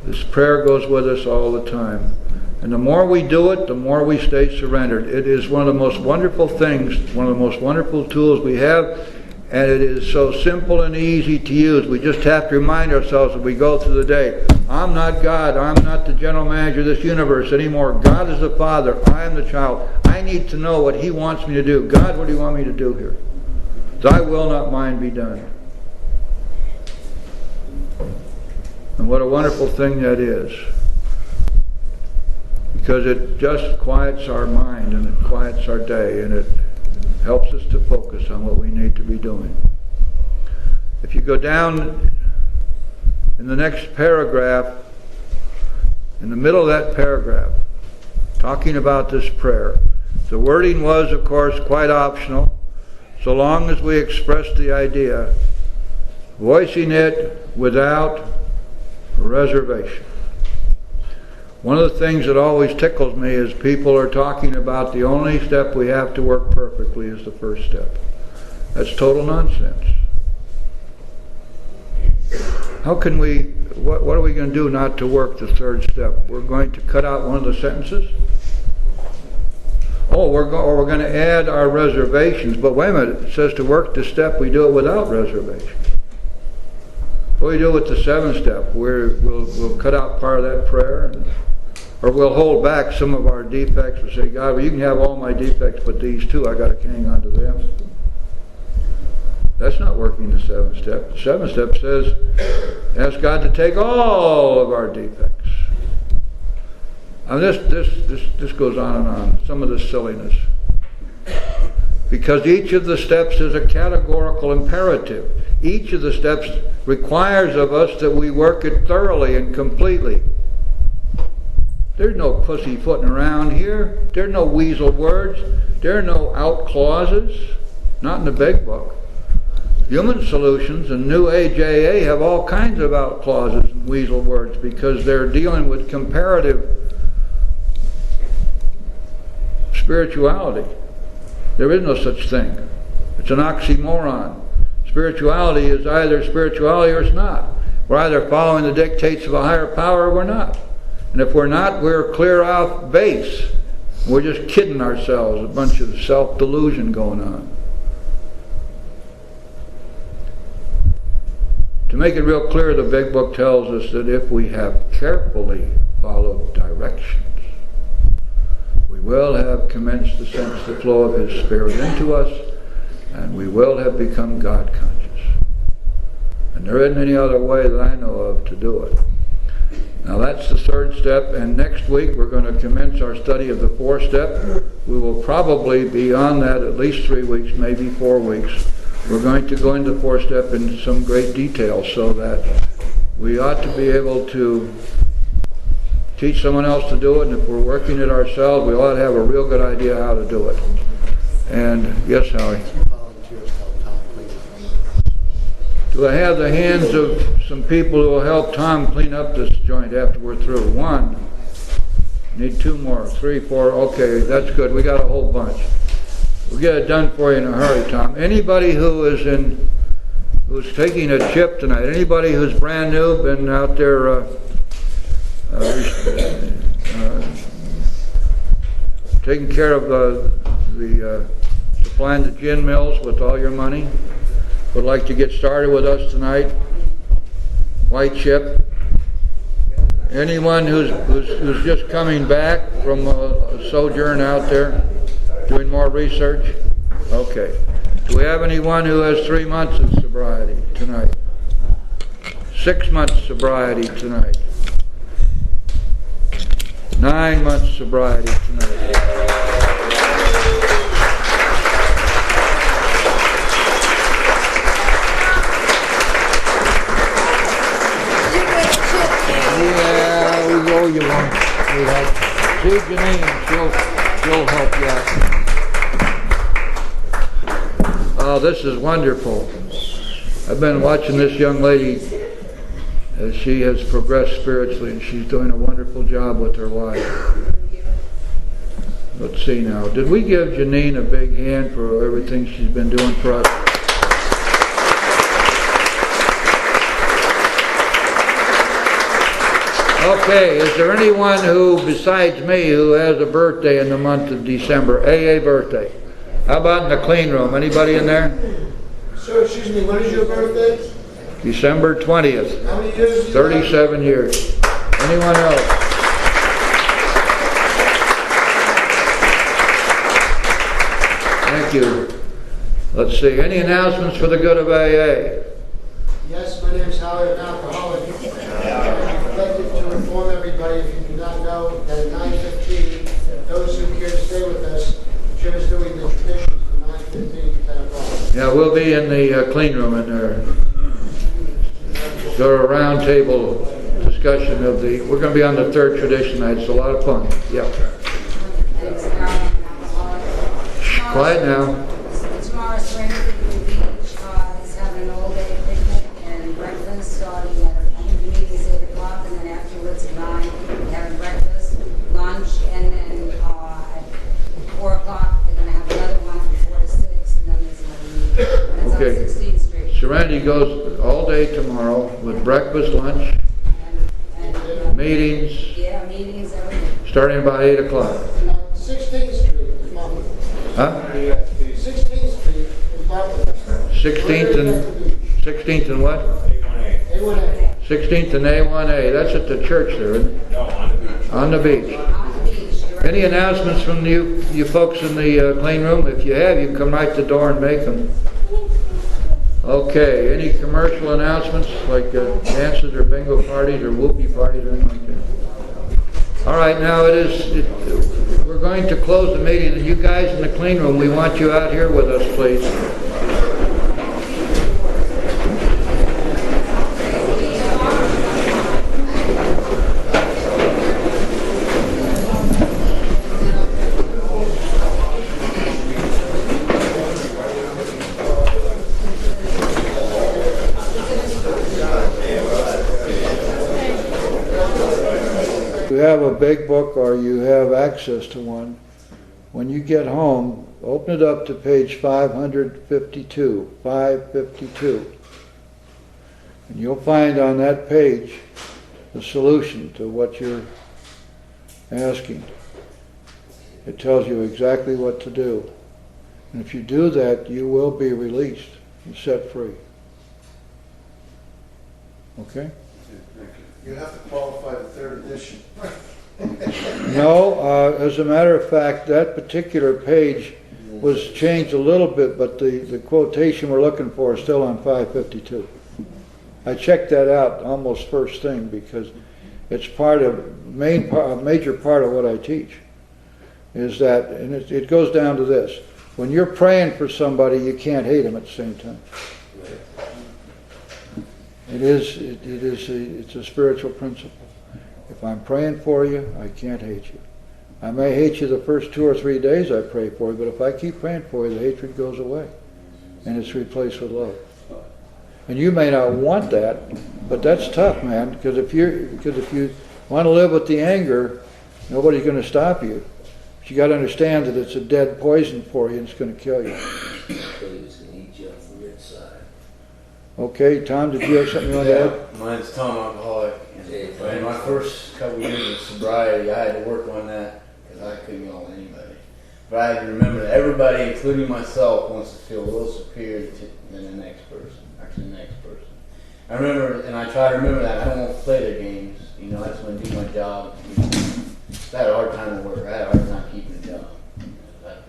This prayer goes with us all the time. And the more we do it, the more we stay surrendered. It is one of the most wonderful things, one of the most wonderful tools we have. And it is so simple and easy to use. We just have to remind ourselves as we go through the day, I'm not God. I'm not the general manager of this universe anymore. God is the Father. I am the child. I need to know what He wants me to do. God, what do you want me to do here? Thy will, not mine, be done. And what a wonderful thing that is. Because it just quiets our mind and it quiets our day and it helps us to focus on what we need to be doing. If you go down in the next paragraph, in the middle of that paragraph, talking about this prayer, the wording was, of course, quite optional, so long as we expressed the idea, voicing it without reservation. One of the things that always tickles me is people are talking about the only step we have to work perfectly is the first step. That's total nonsense. How can we, what are we going to do not to work the third step? We're going to cut out one of the sentences? We're going to add our reservations. But wait a minute, it says to work the step, we do it without reservations. What do we do with the seventh step? We'll cut out part of that prayer, or we'll hold back some of our defects and say, God, well, you can have all my defects, but these two, I got to hang on to them. That's not working the seventh step. The seventh step says, ask God to take all of our defects. Now this goes on and on, some of this silliness. Because each of the steps is a categorical imperative. Each of the steps requires of us that we work it thoroughly and completely. There's no pussyfooting around here. There's no weasel words. There are no out clauses. Not in the big book. Human Solutions and New Age AA have all kinds of out clauses and weasel words because they're dealing with comparative spirituality. There is no such thing. It's an oxymoron. Spirituality is either spirituality or it's not. We're either following the dictates of a higher power or we're not. And if we're not, we're clear off base. We're just kidding ourselves, a bunch of self-delusion going on. To make it real clear, the Big Book tells us that if we have carefully followed directions, we will have commenced to sense the flow of His Spirit into us, and we will have become God conscious. And there isn't any other way that I know of to do it. Now that's the third step, and next week we're going to commence our study of the fourth step. We will probably be on that at least 3 weeks, maybe 4 weeks. We're going to go into the fourth step in some great detail so that we ought to be able to teach someone else to do it, and if we're working it ourselves, we ought to have a real good idea how to do it. And yes, Howie? Do I have the hands of some people who will help Tom clean up this joint after we're through? 1. Need 2 more. 3, 4. Okay, that's good. We got a whole bunch. We'll get it done for you in a hurry, Tom. Anybody who's taking a chip tonight, anybody who's brand new, been out there taking care of supplying the gin mills with all your money, would like to get started with us tonight? White chip. Anyone who's just coming back from a sojourn out there, doing more research? Okay. Do we have anyone who has 3 months of sobriety tonight? 6 months sobriety tonight? 9 months sobriety tonight? Yeah, we owe you one. See Janine, she'll help you out. Oh, this is wonderful. I've been watching this young lady as she has progressed spiritually, and she's doing a wonderful job with her life. Let's see now. Did we give Janine a big hand for everything she's been doing for us? Okay, is there anyone who, besides me, who has a birthday in the month of December? AA birthday. How about in the clean room? Anybody in there? Sir, excuse me, when is your birthday? December 20th. How many years? 37 years. Anyone else? Thank you. Let's see. Any announcements for the good of AA? Yes, my name is Howard, an alcoholic. I'd like to inform everybody, if you do not know, that at 9:15, those who care to stay with us, Jim is doing the traditions from 9:15 to 10 o'clock. Yeah, we'll be in the clean room in there. So a round table discussion of we're going to be on the third tradition night. It's a lot of fun. Yep. Shh, quiet now. Tomorrow, Serenity Beach is having an all-day picnic and breakfast starting at, I think the meeting's 8 o'clock, and then afterwards at 9, we're having breakfast, lunch, and then at 4 o'clock, they're going to have another one from 4 to 6, and then there's another meeting. That's Okay. on 16th Street. Serenity goes all day tomorrow with breakfast, lunch, And meetings, yeah, meetings, everything. starting about 8 o'clock. 16th Street is Monmouth. Huh? 16th Street is Monmouth. 16th and what? A1A. 16th and A1A. That's at the church there, isn't it? No, on the beach. On the beach. On the beach. Any announcements from you folks in the clean room? If you have, you can come right to the door and make them. Okay, any commercial announcements like dances or bingo parties or whoopee parties or anything like that? All right, now we're going to close the meeting, and you guys in the clean room, we want you out here with us, please. You have a big book or you have access to one, when you get home, open it up to page 552, 552. And you'll find on that page the solution to what you're asking. It tells you exactly what to do. And if you do that, you will be released and set free. Okay? You have to qualify the third edition. No, as a matter of fact, that particular page was changed a little bit, but the quotation we're looking for is still on 552. I checked that out almost first thing because it's a major part of what I teach. Is that, and it goes down to this: when you're praying for somebody, you can't hate them at the same time. It's a spiritual principle. If I'm praying for you, I can't hate you. I may hate you the first 2 or 3 days I pray for you, but if I keep praying for you, the hatred goes away, and it's replaced with love. And you may not want that, but that's tough, man. Because if you want to live with the anger, nobody's going to stop you. But you got to understand that it's a dead poison for you, and it's going to kill you. Okay, Tom, did you have something you want to add? Mine's Tom, alcoholic. And in my first couple years of sobriety, I had to work on that because I couldn't yell at anybody. But I had to remember that everybody, including myself, wants to feel a little superior than the next person. Actually, the next person. I remember, and I try to remember that. I don't want to play their games. You know, I just want to do my job. I had a hard time at work. I had a hard time keeping a job. But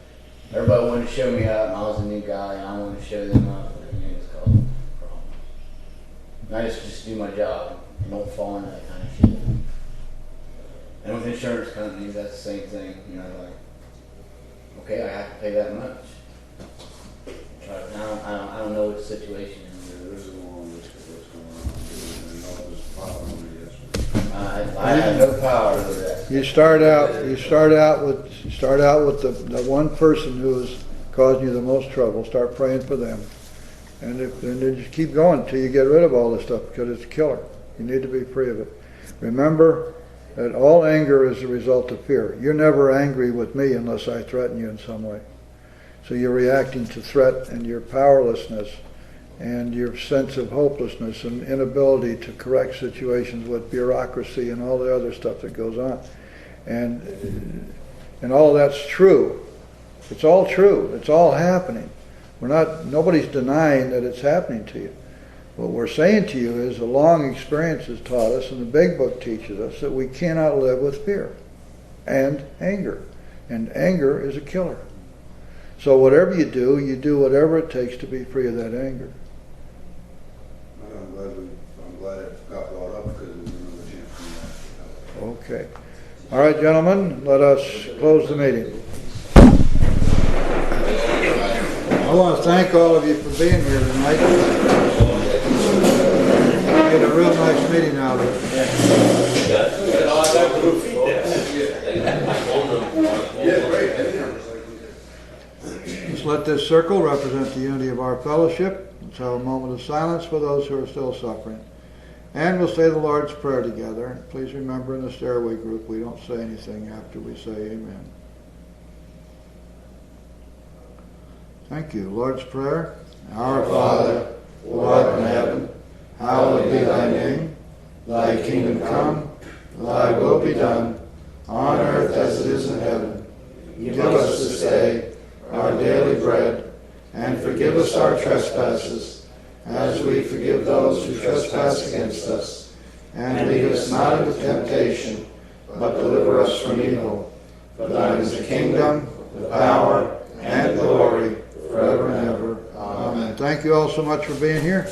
everybody wanted to show me up, and I was a new guy, and I wanted to show them up. And it's called a problem. And I just do my job. Don't fall into that kind of shit. And with insurance companies, that's the same thing. You know, like, okay, I have to pay that much. But I don't know what the situation is. There is a long list of what's going on, and all this power over yes. I have no power over that. You start out with the one person who is causing you the most trouble. Start praying for them, and then just keep going until you get rid of all this stuff because it's a killer. You need to be free of it. Remember that all anger is a result of fear. You're never angry with me unless I threaten you in some way. So you're reacting to threat and your powerlessness and your sense of hopelessness and inability to correct situations with bureaucracy and all the other stuff that goes on. And all that's true. It's all true. It's all happening. Nobody's denying that it's happening to you. What we're saying to you is a long experience has taught us, and the Big Book teaches us, that we cannot live with fear and anger. And anger is a killer. So whatever you do whatever it takes to be free of that anger. I'm glad it got brought up because there's another chance to Okay. All right, gentlemen, let us close the meeting. I want to thank all of you for being here tonight. We had a real nice meeting out of it. Let's let this circle represent the unity of our fellowship. Let's have a moment of silence for those who are still suffering. And we'll say the Lord's Prayer together. Please remember in the stairway group we don't say anything after we say amen. Thank you. Lord's Prayer. Our Father, who art in heaven, hallowed be thy name. Thy kingdom come, thy will be done, on earth as it is in heaven. Give us this day our daily bread, and forgive us our trespasses, as we forgive those who trespass against us. And lead us not into temptation, but deliver us from evil. For thine is the kingdom, the power, and glory, forever and ever. Amen. Thank you all so much for being here.